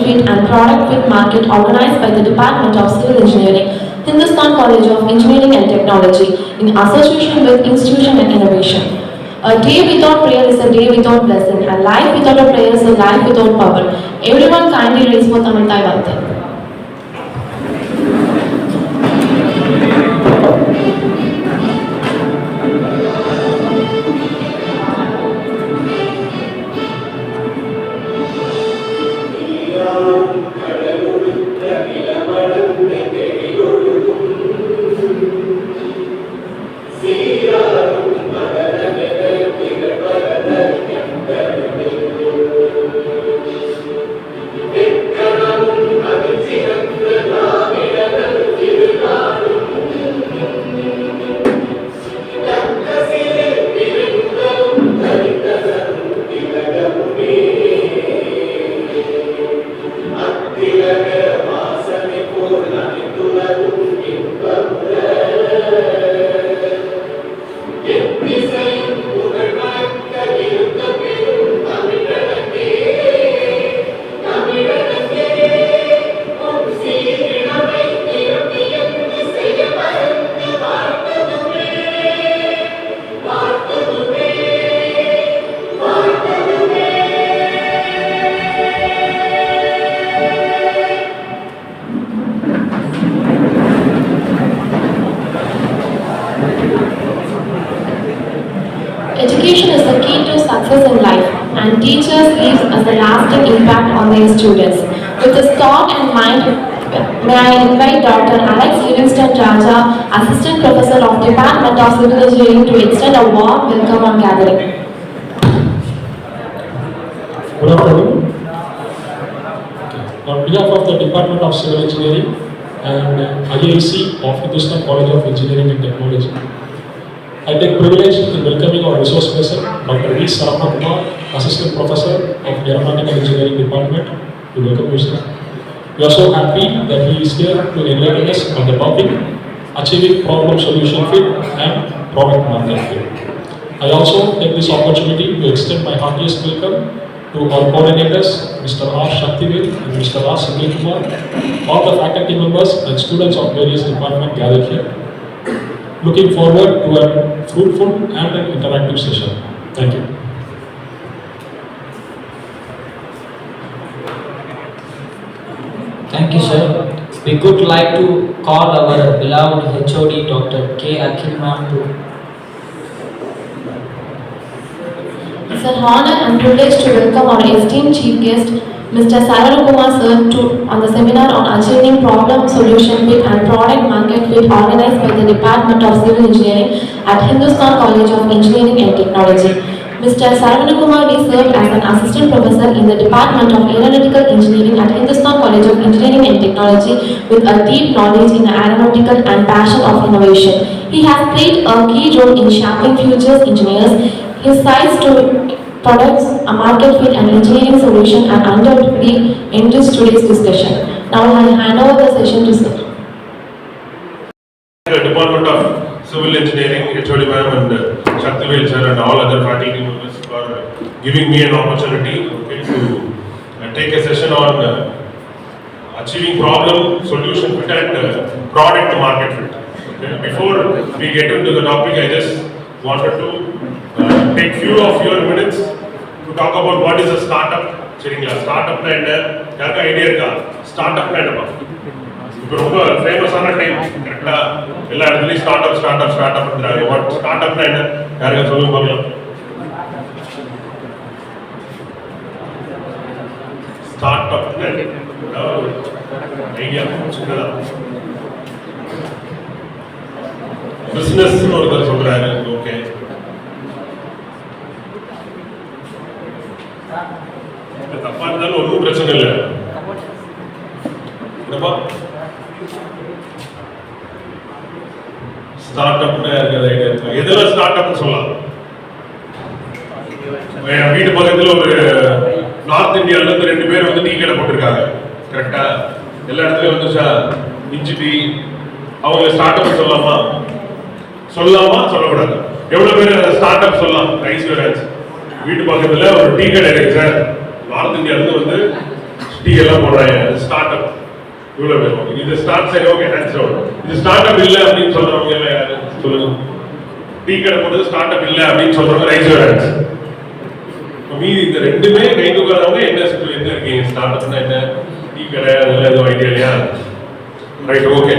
Fit and Product Fit Market organized by the Department of Civil Engineering, Hindustan College of Engineering and Technology, in association with Institution and Innovation. A day without prayer is a day without blessing, and life without a prayer is a life without power. Everyone kindly raise for Tamil Thai Vante. Education is the key to success in life, and teachers leave as a lasting impact on their students. With this thought in mind, may I invite Dr. Alex Livingston Raja, Assistant Professor of Department of Civil Engineering, to extend a warm welcome on gathering. Good afternoon. On behalf of the Department of Civil Engineering and IIC of Hindustan College of Engineering and Technology, I take privilege in welcoming our resource person, Dr. V. Saravana Kumar, Assistant Professor of Aeronautical Engineering Department, to welcome you, sir. We are so happy that he is here to enlighten us on the topic Achieving Problem Solution Fit and Product Market Fit. I also take this opportunity to extend my heartiest welcome to our coordinators, Mr. R. Shaktivel and Mr. R. Sanjay Kumar, all the faculty members and students of various departments gathered here. Looking forward to a fruitful and an interactive session. Thank you. Thank you, sir. We would like to call our beloved HOD, Dr. K. Akhil ma'am, to. It's an honor and privilege to welcome our esteemed chief guest, Mr. Saravana Kumar sir, on the seminar on Achieving Problem Solution Fit and Product Market Fit organized by the Department of Civil Engineering at Hindustan College of Engineering and Technology. Mr. Saravana Kumar served as an assistant professor in the Department of Aeronautical Engineering at Hindustan College of Engineering and Technology with a deep knowledge in aeronautical and passion of innovation. He has played a key role in shaping future engineers. His sides to products, a market fit and engineering solution are undoubtedly enrich today's discussion. Now I hand over the session to sir. The Department of Civil Engineering, HOD ma'am and Shaktivel sir and all other faculty members for giving me an opportunity to take a session on achieving problem solution fit and product market fit. Before we get into the topic, I just wanted to take few of your minutes to talk about what is a startup. சரிங்களா, ஸ்டார்ட்அப்னா என்ன, யாருக்கா idea இருக்கா? ஸ்டார்ட்அப்னா என்னப்பா? இப்போ ரொம்ப ஃபேமஸான time கரெக்டா, எல்லா இடத்துலையும் ஸ்டார்ட்அப்ன்றாங்க. வாட் ஸ்டார்ட்அப்னா என்ன, யாருக்கா சொல்லுங்க பார்க்கலாம். ஸ்டார்ட்அப்னா ஐடியா சின்னதா பிசினஸ் ஒருத்தர் சொல்றாரு. ஓகே, தப்பா இருந்தாலும் ஒன்றும் பிரச்சனை இல்லை. ஸ்டார்ட் அப்னா எதெல்லாம் ஸ்டார்ட் அப்னு சொல்லலாம். வீட்டு பக்கத்தில் ஒரு நார்த் இந்தியால இருந்து 2 பேர் வந்து டீ கடை போட்டிருக்காங்க. கரெக்டா, எல்லா இடத்துலயும் வந்து இஞ்சி டீ. அவங்க ஸ்டார்ட் அப் சொல்லலாமா சொல்லக்கூடாது? எவ்வளவு பேர் ஸ்டார்ட் அப் சொல்லலாம்? ரைஸ் வீட்டு பக்கத்துல ஒரு டீ கடை இருக்கு சார், நார்த் இந்தியால இருந்து வந்து டீ எல்லாம் போடுறாங்க ஸ்டார்ட் அப் இவ்வளவு பேர் இது ஸ்டார்ட் சரி ஓகே தேங்க்ஸ் இது ஸ்டார்ட் அப் இல்ல அப்படின்னு சொல்றவங்க எல்லாம் யாரு சொல்லுங்க டீ கடை போடுறது ஸ்டார்ட் அப் இல்ல அப்படின்னு சொல்றவங்க ரைஸ் யுவர் ஹேண்ட்ஸ் மீதி இந்த ரெண்டுமே கை தூக்காதவங்க என்ன இருக்கீங்க ஸ்டார்ட் அப்னா என்ன டீ கடை அதெல்லாம் எதுவும் ஐடியா இல்லையா ரைட் ஓகே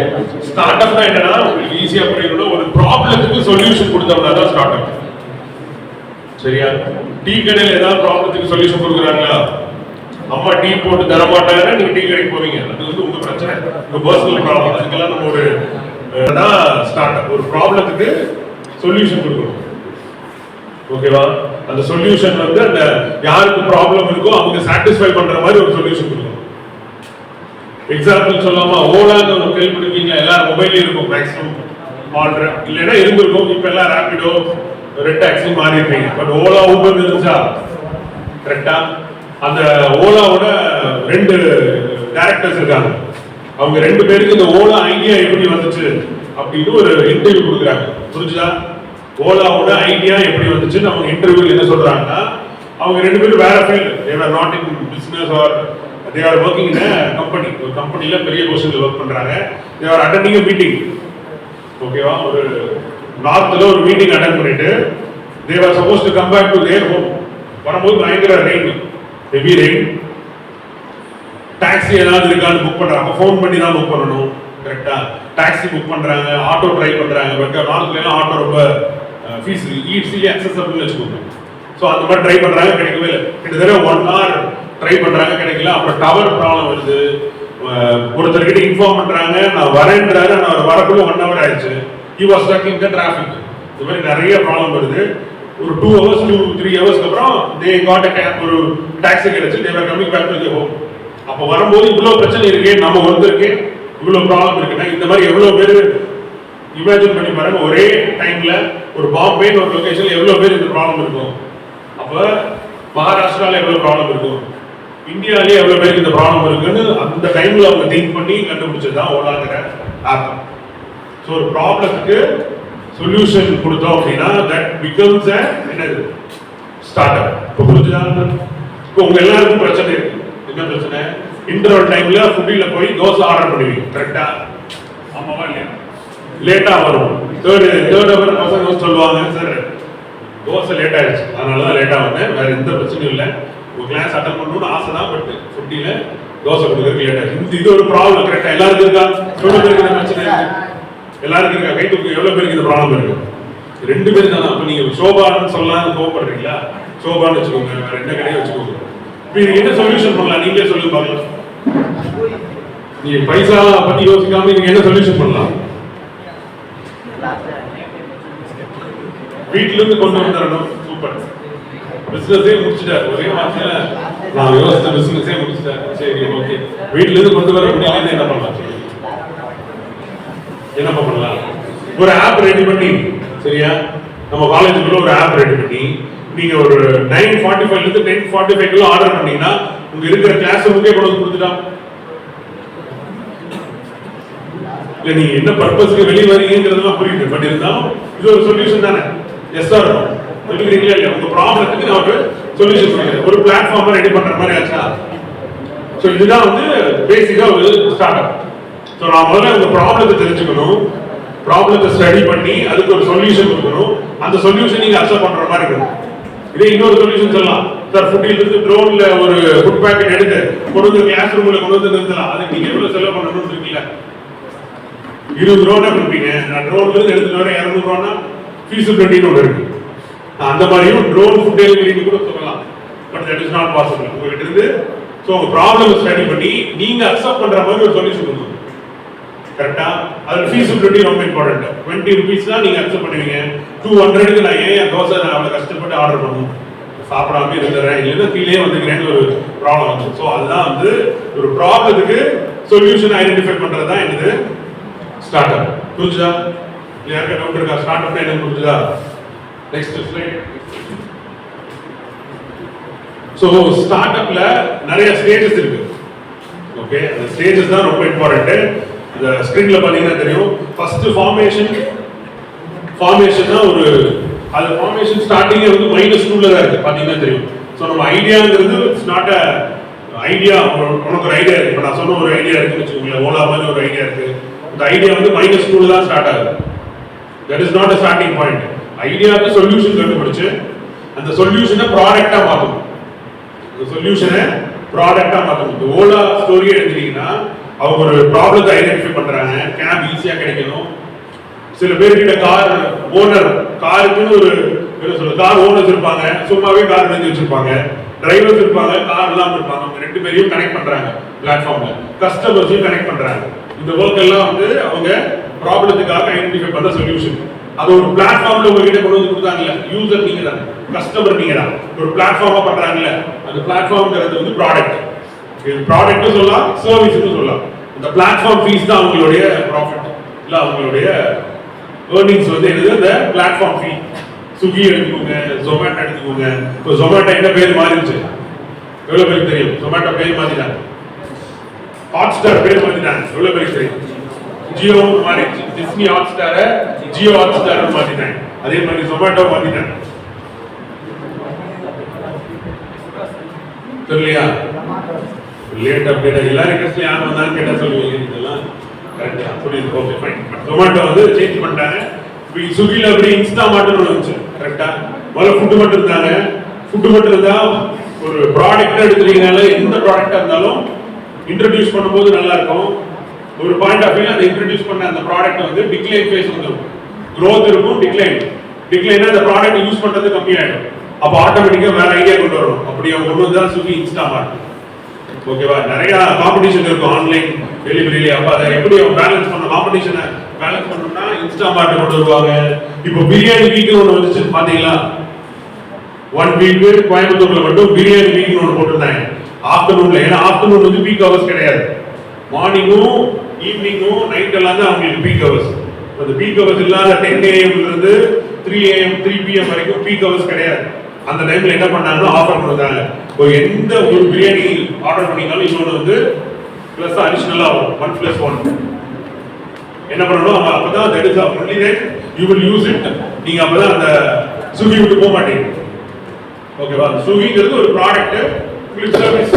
ஸ்டார்ட் அப்னா என்னன்னா உங்களுக்கு ஈஸியா புரியணும் ஒரு ப்ராப்ளத்துக்கு சொல்யூஷன் கொடுத்தோம்னா தான் ஸ்டார்ட் அப் சரியா டீ கடையில் ஏதாவது ப்ராப்ளத்துக்கு சொல்யூஷன் கொடுக்குறாங்களா அம்மா டீ போட்டு தர மாட்டாங்கன்னா நீங்க டீ கடைக்கு போவீங்க அது வந்து உங்க பிரச்சனை உங்க பர்சனல் ப்ராப்ளம் அதுக்கெல்லாம் நம்ம ஒரு ஸ்டார்ட் அப் ஒரு ப்ராப்ளத்துக்கு சொல்யூஷன் கொடுக்கணும் ஓகேவா அந்த சொல்யூஷன் வந்து அந்த யாருக்கு ப்ராப்ளம் இருக்கோ அவங்க சாட்டிஸ்ஃபை பண்ற மாதிரி ஒரு சொல்யூஷன் கொடுக்கணும் எக்ஸாம்பிள் சொல்லாமா ஓலான்னு ஒரு கேள்விப்பட்டிருக்கீங்க எல்லாரும் மொபைல்ல இருக்கும் மேக்ஸிமம் ஆர்டர் இல்லைன்னா இருந்திருக்கும் இப்ப எல்லாம் ரேபிடோ ரெட் டாக்ஸி மாறி இருக்கீங்க பட் ஓலா ஊபர் இருந்துச்சா கரெக்டா அந்த ஓலாவோட 2 டைரக்டர்ஸ் இருக்காங்க அவங்க 2 பேருக்கு இந்த ஓலா ஐடியா எப்படி வந்துச்சு அப்படின்னு ஒரு இன்டர்வியூ கொடுக்குறாங்க புரிஞ்சுதா ஓலாவோட ஐடியா எப்படி வந்துச்சுன்னு அவங்க இன்டர்வியூ என்ன சொல்றாங்கன்னா அவங்க 2 பேரும் வேற field they were not in business or they are working in a company ஒரு கம்பெனில பெரிய பொசிஷன்ல வர்க் பண்றாங்க they are attending a meeting ஓகேவா ஒரு நார்த்ல ஒரு மீட்டிங் அட்டெண்ட் பண்ணிட்டு they were supposed to come back to their home வரும்போது பயங்கர ரெயின் ஹெவி ரெயின் டாக்ஸி ஏதாவது இருக்கான்னு புக் பண்றாங்க ஃபோன் பண்ணி தான் புக் பண்ணணும் கரெக்டா டாக்ஸி புக் பண்றாங்க ஆட்டோ ட்ரை பண்றாங்க பட் நார்த்ல எல்லாம் ஆட்டோ ரொம்ப ஃபீஸ் ஈஸிலி அக்சஸபிள்னு வச்சுக்கோங்க ஸோ அந்த மாதிரி ட்ரை பண்றாங்க கிடைக்கவே இல்லை கிட்டத்தட்ட 1 hour ட்ரை பண்றாங்க கிடைக்கல அப்புறம் டவர் ப்ராப்ளம் வருது ஒருத்தர்கிட்ட இன்ஃபார்ம் பண்றாங்க நான் வரேன்றாரு நான் வரக்குள்ள 1 hour ஆயிடுச்சு he was stuck in the traffic இந்த மாதிரி நிறைய ப்ராப்ளம் வருது ஒரு 2 hours 2-3 hours அப்புறம் they got a cab ஒரு டாக்ஸி கிடைச்சு they were coming back to their home அப்ப வரும்போது இவ்வளவு பிரச்சனை இருக்கு நம்ம வந்திருக்கு இவ்வளவு ப்ராப்ளம் இருக்குன்னா இந்த மாதிரி எவ்வளவு பேர் இமேஜின் பண்ணி பாருங்க ஒரே டைம்ல ஒரு பாம்பே ஒரு லொகேஷன்ல எவ்வளவு பேர் இந்த ப்ராப்ளம் இருக்கும் அப்ப மகாராஷ்டிரால எவ்வளவு ப்ராப்ளம் இருக்கும் இந்தியாவிலே எவ்வளவு பேருக்கு இந்த ப்ராப்ளம் இருக்குன்னு அந்த டைம்ல அவங்க திங்க் பண்ணி கண்டுபிடிச்சதுதான் ஓலாங்கிற ஆப் ஸோ ஒரு ப்ராப்ளத்துக்கு சொல்யூஷன் கொடுத்தோம் அப்படின்னா தட் பிகம்ஸ் என்னது ஸ்டார்ட் அப் இப்போ புரிஞ்சுதா இப்போ உங்க எல்லாருக்கும் பிரச்சனை இருக்கு என்ன பிரச்சனை இன்டர்வல் டைம்ல ஃபுட்டில போய் தோசை ஆர்டர் பண்ணுவீங்க கரெக்டா ஆமாவா இல்லையா லேட்டா வரும் தேர்ட் ஹவர் பசங்க சொல்லுவாங்க சார் தோசை லேட் ஆயிடுச்சு அதனாலதான் லேட்டா வந்தேன் வேற எந்த பிரச்சனையும் இல்லை உங்க கிளாஸ் அட்டன் பண்ணணும்னு ஆசை தான் பட் ஃபுட்டில தோசை கொடுக்கறதுக்கு லேட் ஆயிடுச்சு இது ஒரு ப்ராப்ளம் கரெக்டா எல்லாருக்கும் இருக்கா எவ்வளவு பேருக்கு இந்த பிரச்சனை இருக்கு எல்லாருக்கும் இருக்கா கை தூக்கு எவ்வளவு பேருக்கு இந்த ப்ராப்ளம் இருக்கு 2 பேர் தானே அப்ப நீங்க சோபான்னு சொல்லலாம் கோவப்படுறீங்களா சோபான்னு வச்சுக்கோங்க வேற என்ன கடையை வச்சுக்கோங்க இப்போ இதுக்கு என்ன சொல்யூஷன் பண்ணலாம் நீங்களே சொல்லுங்க பாக்கலாம் நீங்க பைசா பத்தி யோசிக்காம நீங்க என்ன சொல்யூஷன் பண்ணலாம் வீட்டுல இருந்து கொண்டு வந்துடணும் சூப்பர் பிசினஸே முடிச்சுட்டாரு ஒரே மாசத்துல நான் யோசித்த பிசினஸே முடிச்சுட்டாரு சரி ஓகே வீட்டுல இருந்து கொண்டு வர முடியல என்ன பண்ணலாம் என்ன பண்ணலாம் ஒரு ஆப் ரெடி பண்ணி சரியா நம்ம காலேஜுக்குள்ள ஒரு ஆப் ரெடி பண்ணி நீங்க ஒரு 9:45 ல இருந்து 10:45 குள்ள ஆர்டர் பண்ணீங்கன்னா உங்க இருக்கிற கிளாஸ் ரூமுக்கே கொண்டு வந்து கொடுத்துட்டா இல்ல நீங்க என்ன பர்பஸ்க்கு வெளிய வரீங்கன்றதெல்லாம் புரியுது பட் இருந்தாலும் இது ஒரு சொல்யூஷன் தானே எஸ் சார் சொல்லுறீங்களா இல்ல உங்க ப்ராப்ளத்துக்கு நான் ஒரு சொல்யூஷன் சொல்றேன் ஒரு பிளாட்ஃபார்ம் ரெடி பண்ற மாதிரி ஆச்சா சோ இதுதான் வந்து பேசிக்கா ஒரு ஸ்டார்ட் அப் சோ நான் முதல்ல உங்க ப்ராப்ளத்தை தெரிஞ்சுக்கணும் ப்ராப்ளத்தை ஸ்டடி பண்ணி அதுக்கு ஒரு சொல்யூஷன் கொடுக்கணும் அந்த சொல்யூஷன் நீங்க அக்செப்ட் பண்ற மாதிரி இருக்கணும் இதே இன்னொரு சொல்யூஷன் சொல்லலாம் சார் ஃபுட்டில இருந்து ட்ரோன்ல ஒரு ஃபுட் பேக்கெட் எடுத்து கொண்டு வந்து கிளாஸ் ரூம்ல கொண்டு வந்து நிறுத்தலாம் அதுக்கு நீங்க எவ்வளவு செலவு பண்ணணும்னு இருக்கீங்க 20 ரூபா கொடுப்பீங்க நான் ட்ரோன்ல இருந்து எடுத்துட்டு வர 200 ரூபானா ஃபீஸிபிலிட்டின்னு ஒன்று இருக்கு அந்த மாதிரியும் ட்ரோன் ஃபுட் டெலிவரி கூட சொல்லலாம் but that is not possible உங்ககிட்ட இருந்து ஸோ உங்க ப்ராப்ளம் ஸ்டடி பண்ணி நீங்க அக்செப்ட் பண்ற மாதிரி ஒரு சொல்யூஷன் கொடுக்கணும் கரெக்டா அது ஃபீஸிபிலிட்டி ரொம்ப இம்பார்ட்டன்ட் 20 rupees தான் நீங்க அக்செப்ட் பண்ணுவீங்க 200க்கு நான் ஏன் தோசை நான் அவ்வளவு கஷ்டப்பட்டு ஆர்டர் பண்ணணும் சாப்பிடாம இருந்துறேன் இல்லைன்னா கீழே வந்துக்கிறேன்னு ஒரு ப்ராப்ளம் வந்து ஸோ அதுதான் வந்து ஒரு ப்ராப்ளத்துக்கு சொல்யூஷன் ஐடென்டிஃபை பண்றது தான் என்னது ஸ்டார்ட் அப் புரிஞ்சுதா யாருக்கா டவுட் இருக்கா ஸ்டார்ட் அப்னா என்ன புரிஞ்சுதா நெக்ஸ்ட் ஸ்லைட் ஸோ ஸ்டார்ட் அப்ல நிறைய ஸ்டேஜஸ் இருக்கு ஓகே அந்த ஸ்டேஜஸ் தான் ரொம்ப இம்பார்ட்டன்ட் இந்த ஸ்கிரீன்ல பாத்தீங்கன்னா தெரியும் ஃபர்ஸ்ட் ஃபார்மேஷன் தான் ஒரு அது ஃபார்மேஷன் ஸ்டார்டிங்கே வந்து -2ல தான் இருக்கு பாத்தீங்கன்னா தெரியும் ஸோ நம்ம ஐடியாங்கிறது இட்ஸ் நாட் அ ஐடியா, உனக்கு ஒரு ஐடியா இருக்கு. இப்போ நான் சொன்ன ஒரு ஐடியா இருக்குன்னு வச்சுக்கோங்களேன், ஓலா மாதிரி ஒரு ஐடியா இருக்கு. இந்த ஐடியா வந்து -2 தான் ஸ்டார்ட் ஆகுது. That is not a starting point. ஐடியாவுக்கு சொல்யூஷன் கண்டுபிடிச்சு அந்த சொல்யூஷனை ப்ராடக்டா மாத்தணும். அந்த சொல்யூஷனை ப்ராடக்டா மாத்தணும். இந்த ஓலா ஸ்டோரி எடுத்துட்டீங்கன்னா அவங்க ஒரு ப்ராப்ளத்தை ஐடென்டிஃபை பண்றாங்க. கேப் ஈஸியா கிடைக்கணும். சில பேர்கிட்ட கார் ஓனர், காருக்குன்னு ஒரு என்ன சொல்ல, கார் ஓனர்ஸ் இருப்பாங்க, சும்மாவே கார் நிறுத்தி வச்சிருப்பாங்க. டிரைவர்ஸ் இருப்பாங்க, கார் இல்லாம இருப்பாங்க. அவங்க 2 பேரையும் கனெக்ட் பண்றாங்க பிளாட்ஃபார்ம்ல. கஸ்டமர்ஸையும் கனெக்ட் பண்றாங்க. இந்த ஒர்க் எல்லாம் வந்து அவங்க ப்ராப்ளத்துக்காக ஐடென்டிஃபை பண்ண சொல்யூஷன். அது ஒரு பிளாட்ஃபார்ம்ல உங்ககிட்ட கொண்டு வந்து கொடுத்தாங்கல்ல, யூசர் நீங்க தான், கஸ்டமர் நீங்க தான், ஒரு பிளாட்ஃபார்மா பண்றாங்கல்ல, அந்த பிளாட்ஃபார்ம்ங்கிறது வந்து ப்ராடக்ட். இது ப்ராடக்ட்னு சொல்லலாம், சர்வீஸ்னு சொல்லலாம். இந்த பிளாட்ஃபார்ம் ஃபீஸ் தான் அவங்களுடைய ப்ராஃபிட், இல்ல அவங்களுடைய ஏர்னிங்ஸ் வந்து என்னது, இந்த பிளாட்ஃபார்ம் ஃபீ. ஸ்விக்கி எடுத்துக்கோங்க, ஜொமேட்டோ எடுத்துக்கோங்க. இப்போ ஜொமேட்டோ என்ன பேர் மாறிடுச்சு, எவ்வளவு பேருக்கு தெரியும்? ஜொமேட்டோ பேர் மாத்திட்டாங்க, ஹாட்ஸ்டார் பேர் மாத்திட்டாங்க, எவ்வளவு பேருக்கு தெரியும்? ஜியோ மாறிடுச்சு, டிஸ்னி ஹாட்ஸ்டார ஜியோ ஹாட்ஸ்டார் மாத்திட்டாங்க. அதே மாதிரி ஜொமேட்டோ மாத்திட்டாங்க. தெரியலையா? லேட் அப்டேட் எல்லா ரிக்வெஸ்ட்ல யார் வந்தாலும் கேட்டா சொல்லுவீங்க. இதெல்லாம் கரெக்டா புரியுது. Okay fine. ஜொமேட்டோ வந்து சேஞ்ச் பண்ணிட்டாங்க. ஸ்விக்கில அப்படி இன்ஸ்டா மார்ட்னு வந்துச்சு. கரெக்டா? முதல்ல ஃபுட் மட்டும் இருந்தாங்க. ஃபுட் மட்டும் இருந்தா ஒரு ப்ராடக்ட் எடுத்துட்டீங்கனால எந்த ப்ராடக்டா இருந்தாலும் இன்ட்ரோடியூஸ் பண்ணும்போது நல்லா இருக்கும். ஒரு பாயிண்ட் ஆஃப் வியூ அதை இன்ட்ரோடியூஸ் பண்ண அந்த ப்ராடக்ட் வந்து டிக்ளைன் ஃபேஸ் வந்துடும். growth இருக்கும், டிக்ளைன். டிக்ளைனா அந்த ப்ராடக்ட் யூஸ் பண்றது கம்மியாயிடும். அப்ப ஆட்டோமேட்டிக்கா வேற ஐடியா கொண்டு வரணும். அப்படி அவங்க கொண்டு வந்தா ஸ்விக்கி இன்ஸ்டா மார்ட். ஓகேவா? நிறைய காம்படிஷன் இருக்கும் ஆன்லைன் டெலிவரியில. அப்ப அதை எப்படி அவங்க பேலன்ஸ் பண்ண, காம்படிஷனை பேலன்ஸ் பண்ணணும்னா இன்ஸ்டா மார்ட் கொண்டு வருவாங்க. இப்போ பிரியாணி வீக் ஒன்று வந்துச்சு பாத்தீங்களா? 1 வீக் கோயம்புத்தூர்ல மட்டும் பிரியாணி வீக் ஒன்று போட்டிருந்தாங்க ஆஃப்டர்நூன்ல. ஏன்னா ஆஃப்டர்நூன் வந்து பீக் ஹவர்ஸ் கிடையாது. மார்னிங்கும் ஈவினிங்கும் நைட் எல்லாம் தான் அவங்களுக்கு பீக் ஹவர்ஸ். அந்த பீக் ஹவர்ஸ் இல்லாத 10 AM இருந்து 3 AM 3 PM வரைக்கும் பீக் ஹவர்ஸ் கிடையாது. அந்த டைம்ல என்ன பண்ணாங்கன்னா ஆஃபர் பண்ணுறாங்க. இப்போ எந்த ஒரு பிரியாணி ஆர்டர் பண்ணீங்கனாலும் இன்னொன்று வந்து பிளஸ் அடிஷனலா வரும், 1+1. என்ன பண்ணணும், அவங்க அப்பதான் that is only then you will use it. நீங்க அப்பதான் அந்த ஸ்விக்கி விட்டு போக மாட்டீங்க. ஓகேவா? ஸ்விக்கிங்கிறது ஒரு ப்ராடக்ட், உங்களுக்கு சர்வீஸ்.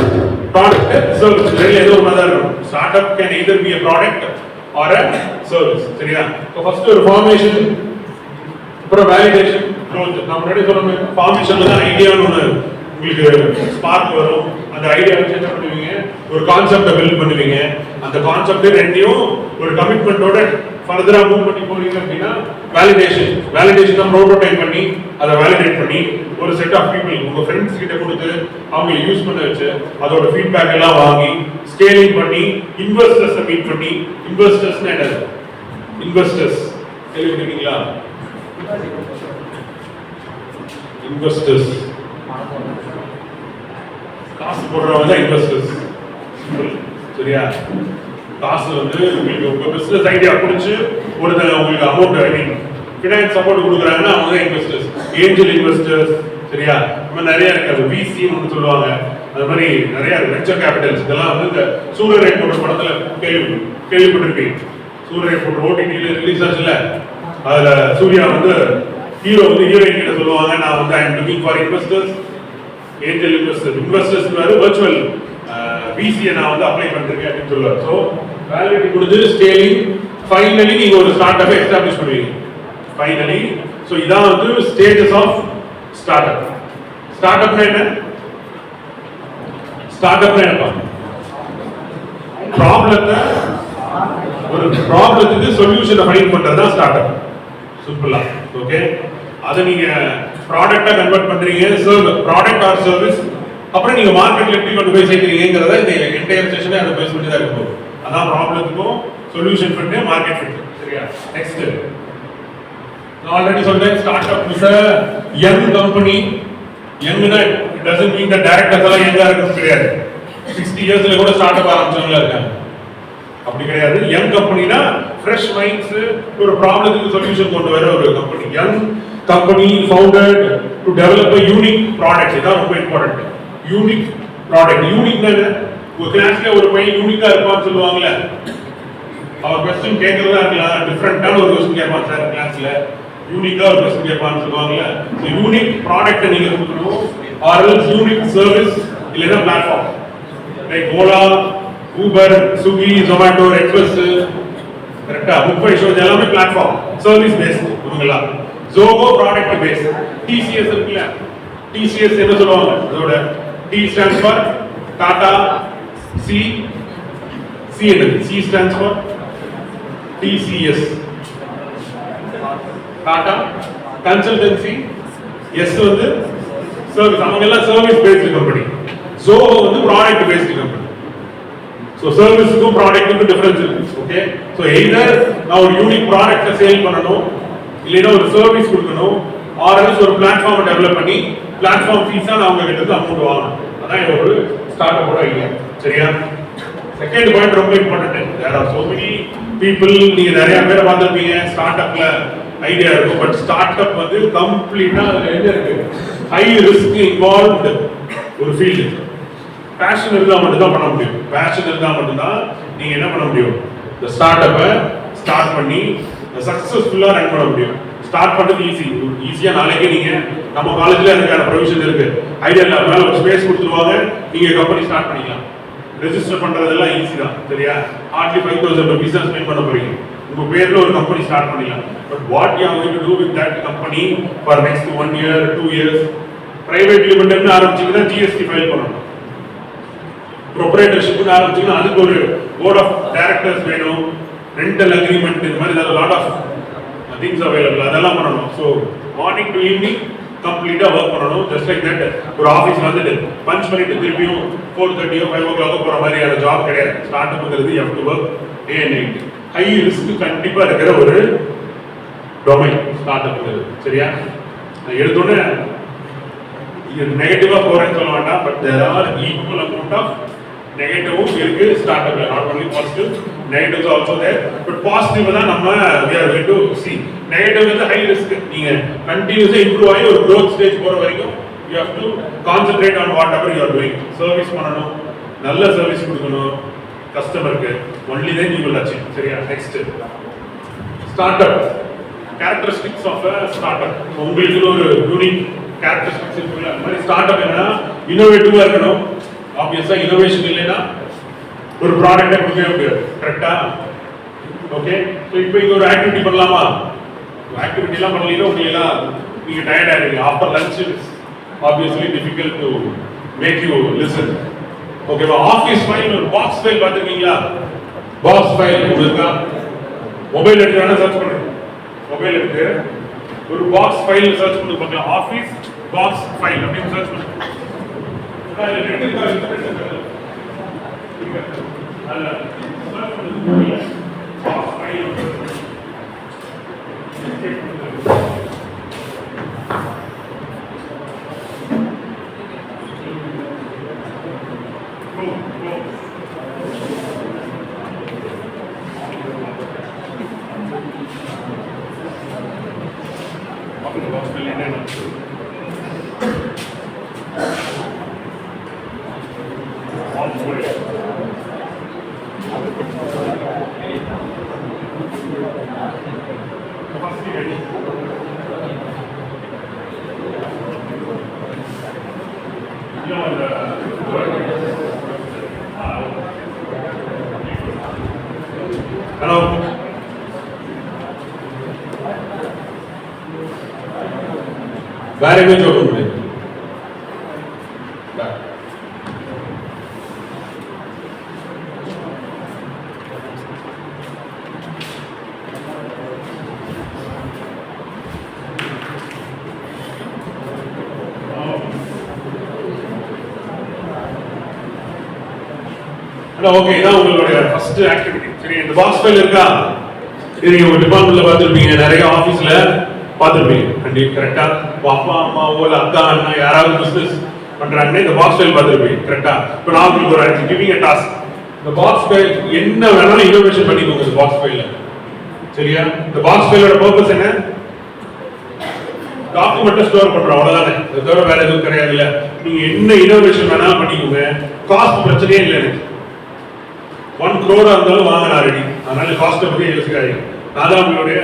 ப்ராடக்ட் சர்வீஸ் ரெண்டுல ஏதோ ஒரு மாதிரி இருக்கும். Startup can either be a product or a service. சரியா? இப்போ ஃபர்ஸ்ட் ஒரு ஃபார்மேஷன், அப்புறம் வேலிடேஷன், growth. நான் முன்னாடி சொன்ன ஃபார்மேஷன்ல தான் ஐடியான்னு ஒன்று உங்களுக்கு ஸ்பார்க் வரும். அந்த ஐடியா வச்சு என்ன பண்ணுவீங்க, ஒரு கான்செப்டை பில்ட் பண்ணுவீங்க. அந்த கான்செப்ட் ரெண்டையும் ஒரு கமிட்மெண்டோட ஃபர்தரா மூவ் பண்ணி போறீங்க அப்படின்னா வேலிடேஷன். வேலிடேஷன் தான் ப்ரோட்டோடைப் பண்ணி அதை வேலிடேட் பண்ணி ஒரு செட் ஆஃப் பீப்புள் உங்க ஃப்ரெண்ட்ஸ் கிட்ட கொடுத்து அவங்க யூஸ் பண்ண வச்சு அதோட ஃபீட்பேக் எல்லாம் வாங்கி ஸ்கேலிங் பண்ணி இன்வெஸ்டர்ஸை மீட் பண்ணி. இன்வெஸ்டர்ஸ்னா என்னது? இன்வெஸ்டர்ஸ் கேள்விப்பட்டிருக்கீங்களா? இன்வெஸ்டர்ஸ் காசு போடுறவங்க தான் இன்வெஸ்டர்ஸ். சரியா? காசு வந்து உங்களுக்கு உங்க பிசினஸ் ஐடியா புடிச்சு ஒருத்தர் உங்களுக்கு அமௌண்ட், ஐ மீன் ஃபினான்ஸ் சப்போர்ட் கொடுக்குறாங்கன்னா அவங்க தான் இன்வெஸ்டர்ஸ். Angel investors. சரியா? இன்னும் நிறைய இருக்கு. அது விசின்னு ஒன்று சொல்லுவாங்க. அது மாதிரி நிறைய வெஞ்சர் கேபிட்டல்ஸ். இதெல்லாம் வந்து இந்த சூரியரை போட்ட படத்துல கேள்விப்பட்டிருப்பீங்க. சூரியரை போட்ட ஓடிடியில் ரிலீஸ் ஆச்சுல்ல, அதுல சூர்யா வந்து ஹீரோ வந்து ஹீரோயின் கிட்ட சொல்லுவாங்க, நான் வந்து I am looking for investors, angel investors. Investors வேறு வர்ச்சுவல் விசியை நான் வந்து அப்ளை பண்ணிருக்கேன் அப்படின்னு சொல்லுவார். ஸோ வேலிடிட்டி கொடுத்து ஸ்கேலிங், ஃபைனலி நீங்க ஒரு ஸ்டார்ட் அப்பை எஸ்டாப்ளிஷ் பண்ணுவீங்க. ஃபைனலி. ஸோ இதான் வந்து ஸ்டேஜஸ் ஆஃப் ஸ்டார்ட் அப். ஸ்டார்ட் அப்னா என்ன? ஸ்டார்ட் அப்னா என்னப்பா? ப்ராப்ளத்தை, ஒரு ப்ராப்ளத்துக்கு சொல்யூஷனை ஃபைண்ட் பண்றது தான் ஸ்டார்ட் அப். சிம்பிளா. ஓகே? அதை நீங்க ப்ராடக்டா கன்வெர்ட் பண்றீங்க, ப்ராடக்ட் ஆர் சர்வீஸ். அப்புறம் நீங்க மார்க்கெட்ல எப்படி கொண்டு போய் சேர்க்கிறீங்கிறத இந்த என்டையர் செஷனே அதை பேஸ் பண்ணி தான் இருக்கும். அதான் ப்ராப்ளத்துக்கும் சொல்யூஷன் ஃபிட், மார்க்கெட் ஃபிட். சரியா? நெக்ஸ்ட் நான் ஆல்ரெடி சொல்றேன், startup is a young company. யங்னா it doesn't mean the directors எல்லாம் யங்கா இருக்கிறது கிடையாது. 60 இயர்ஸ்ல கூட ஸ்டார்ட் அப் ஆரம்பிச்சவங்க இருக்காங்க. அப்படி கிடையாது. யங் கம்பெனினா ஃப்ரெஷ் மைண்ட்ஸ், ஒரு ப்ராப்ளத்துக்கு சொல்யூஷன் கொண்டு வர ஒரு company. Young company founded to develop a unique product. இதான் ரொம்ப இம்பார்ட்டன்ட். Unique product. யூனிக்னா ஒரு கிளாஸ்ல ஒரு பையன் யூனிக்கா இருப்பான்னு சொல்லுவாங்கல்ல, அவர் கொஸ்டின் கேட்கறதா இருக்கலாம், டிஃப்ரெண்டான ஒரு கொஸ்டின் கேட்பான் சார் கிளாஸ்ல, யூனிக்கா ஒரு கொஸ்டின் கேட்பான்னு சொல்லுவாங்கல்ல. ஸோ யூனிக் ப்ராடக்ட் நீங்க கொடுக்கணும், ஆர் எல்ஸ் யூனிக் சர்வீஸ், இல்லைன்னா platform. Like Ola, Uber, Swiggy, Zomato, express, கரெக்டா? புக் மை ஷோ எல்லாமே பிளாட்ஃபார்ம் சர்வீஸ் பேஸ்ட் இவங்களா. Zoho product based. டிசிஎஸ் இருக்குல்ல, டிசிஎஸ் என்ன சொல்லுவாங்க? அதோட T stands for Tata, C C என்னது? C stands for TCS, Tata consultancy, S வந்து சர்வீஸ். அவங்க எல்லாம் சர்வீஸ் பேஸ்டு கம்பெனி. ஜோஹோ வந்து ப்ராடக்ட் பேஸ்டு கம்பெனி. ஸோ சர்வீஸுக்கும் ப்ராடக்ட்டுக்கும் டிஃபரன்ஸ் இருக்கு. ஓகே, ஸோ எய்தர் நான் ஒரு யூனிக் ப்ராடக்ட்டை சேல் பண்ணணும், இல்லைன்னா ஒரு சர்வீஸ் கொடுக்கணும், ஆர்எல்ஸ் ஒரு பிளாட்ஃபார்மை டெவலப் பண்ணி பிளாட்ஃபார்ம் ஃபீஸாக நான் அவங்க கிட்ட அமௌண்ட் வாங்கணும். அதான் ஒரு ஸ்டார்ட் அப்போட ஐடியா. சரியா? செகண்ட் பாயிண்ட் ரொம்ப important. There are so many people, நீங்க நிறைய பேரை பார்த்துருப்பீங்க ஸ்டார்ட் அப்ல ஐடியா இருக்கும். பட் ஸ்டார்ட் அப் வந்து கம்ப்ளீட்டா அதுல என்ன இருக்கு? ஹை ரிஸ்க் இன்வால்வ்டு ஒரு ஃபீல்டு. பேஷன் இருந்தா மட்டும் தான் பண்ண முடியும். பேஷன் இருந்தா மட்டும் தான் நீங்க என்ன பண்ண முடியும்? இந்த ஸ்டார்ட் அப்பை ஸ்டார்ட் பண்ணி சக்சஸ்ஃபுல்லா ரன் பண்ண முடியும். ஸ்டார்ட் பண்றது ஈஸியா நாளைக்கே நீங்க நம்ம காலேஜ்ல அதுக்கான ப்ரொவிஷன் இருக்கு. ஐடியா இல்லாம ஒரு ஸ்பேஸ் கொடுத்துருவாங்க, நீங்க கம்பெனி ஸ்டார்ட் பண்ணிக்கலாம். ரெஜிஸ்டர் பண்றதெல்லாம் ஈஸி தான். சரியா? ஹார்ட்லி 5,000 rupees ஸ்பெண்ட் பண்ண போறீங்க. உங்க பேர்ல ஒரு கம்பெனி ஸ்டார்ட் பண்ணிக்கலாம். But what you are going to do with that company for next 1 year 2 years? Private லிமிடெட்னு ஆரம்பிச்சீங்கன்னா ஜிஎஸ்டி ஃபைல் பண்ணணும். ப்ரொப்ரைட்டர்ஷிப்னு ஆரம்பிச்சீங்கன்னா அதுக்கு ஒரு போர்ட் ஆஃப் டைரக்டர்ஸ் வேணும், ரெண்டல் அக்ரிமெண்ட், இந்த மாதிரி லாட் ஆஃப் திங்ஸ் அவைலபிள். அதெல்லாம் பண்ணணும். ஸோ மார்னிங் டு ஈவினிங் கம்ப்ளீட்டா ஒர்க் பண்ணணும். Just like that. ஒரு ஆஃபீஸ் வந்துட்டு பஞ்ச் பண்ணிட்டு திருப்பியும் 4:30 or 5 o'clock போற மாதிரியான ஜாப் கிடையாது. ஸ்டார்ட் அப்ங்கிறது you have to work day and night. High risk கண்டிப்பா இருக்கிற ஒரு டொமைன் ஸ்டார்ட் அப்ங்கிறது. சரியா? நான் எடுத்தோன்னே இது நெகட்டிவா போறேன்னு சொல்ல வேண்டாம். But there are equal amount of நெகட்டிவும் இருக்கு ஸ்டார்ட் அப்ல. Not only positive, negatives also there. But positive தான் நம்ம we are going to see. Negative வந்து ஹை ரிஸ்க். நீங்க கண்டினியூஸா இம்ப்ரூவ் ஆகி ஒரு growth ஸ்டேஜ் போற வரைக்கும் you have to concentrate on whatever you are doing. Service பண்ணணும், நல்ல சர்வீஸ் கொடுக்கணும் கஸ்டமருக்கு. only then you will achieve. சரியா? Next startup characteristics of a startup. உங்களுக்கு ஒரு யூனிக் கேரக்டரிஸ்டிக்ஸ் இருக்குல்ல, அந்த மாதிரி ஸ்டார்ட் அப் என்னன்னா இன்னோவேட்டிவா இருக்கணும். ஆப்வியஸா இனோவேஷன் இல்லைன்னா ஒரு ப்ராடக்ட்டை கொடுக்கவே முடியாது. கரெக்டா? ஓகே, ஸோ இப்போ இங்க ஒரு ஆக்டிவிட்டி பண்ணலாமா? ஆக்டிவிட்டிலாம் பண்ணலீங்கன்னா உங்களெல்லாம் நீங்க டயர்ட் ஆகிடுவீங்க. After lunch obviously difficult to make you listen. ஓகேவா? ஆஃபீஸ் ஃபைல் ஒரு பாக்ஸ் ஃபைல் பார்த்துருக்கீங்களா? பாக்ஸ் ஃபைல் உங்களுக்கு மொபைல் எடுத்து வேணா சர்ச் பண்ணுங்க. மொபைல் எடுத்து ஒரு பாக்ஸ் ஃபைல் சர்ச் பண்ணி பார்க்கலாம். ஆஃபீஸ் பாக்ஸ் ஃபைல் அப்படின்னு சர்ச் பண்ணுங்க. Hello. வேற எங்க ஜோக் பண்ணுங்க? ஓகே, இதான் உங்களுடைய ஃபர்ஸ்ட் ஆக்டிவிட்டி. சரி, இந்த பாக்ஸ் ஃபைல் இருக்கா? இது நீங்க உங்க டிபார்ட்மெண்ட்ல பார்த்துருப்பீங்க, நிறைய ஆஃபீஸ்ல பார்த்துருப்பீங்க. கரெக்டா? அப்பா அம்மாவோ இல்லை அக்கா அண்ணா யாராவது பிசினஸ் பண்றாங்கன்னா இந்த பாக்ஸ் ஃபைல் பார்த்துருப்பீங்க. கரெக்டா? இப்போ நான் உங்களுக்கு ஒரு கிவிங் எ டாஸ்க். இந்த பாக்ஸ் ஃபைல் என்ன வேணாலும் இனோவேஷன் பண்ணிக்கோங்க இந்த பாக்ஸ் ஃபைல்ல. சரியா? இந்த பாக்ஸ் ஃபைலோட பர்பஸ் என்ன? டாக்குமெண்ட்டை ஸ்டோர் பண்றோம், அவ்வளவுதானே. இது தவிர வேற எதுவும் கிடையாது. இல்ல நீங்க என்ன இனோவேஷன் வேணாலும் பண்ணிக்கோங்க. காஸ்ட் பிரச்சனையே இல்லை. எனக்கு 1 crore இருந்தாலும் வாங்க நான் ரெடி. அதனால காஸ்ட்டை பத்தி யோசிக்காதீங்க. நான் தான் உங்களுடைய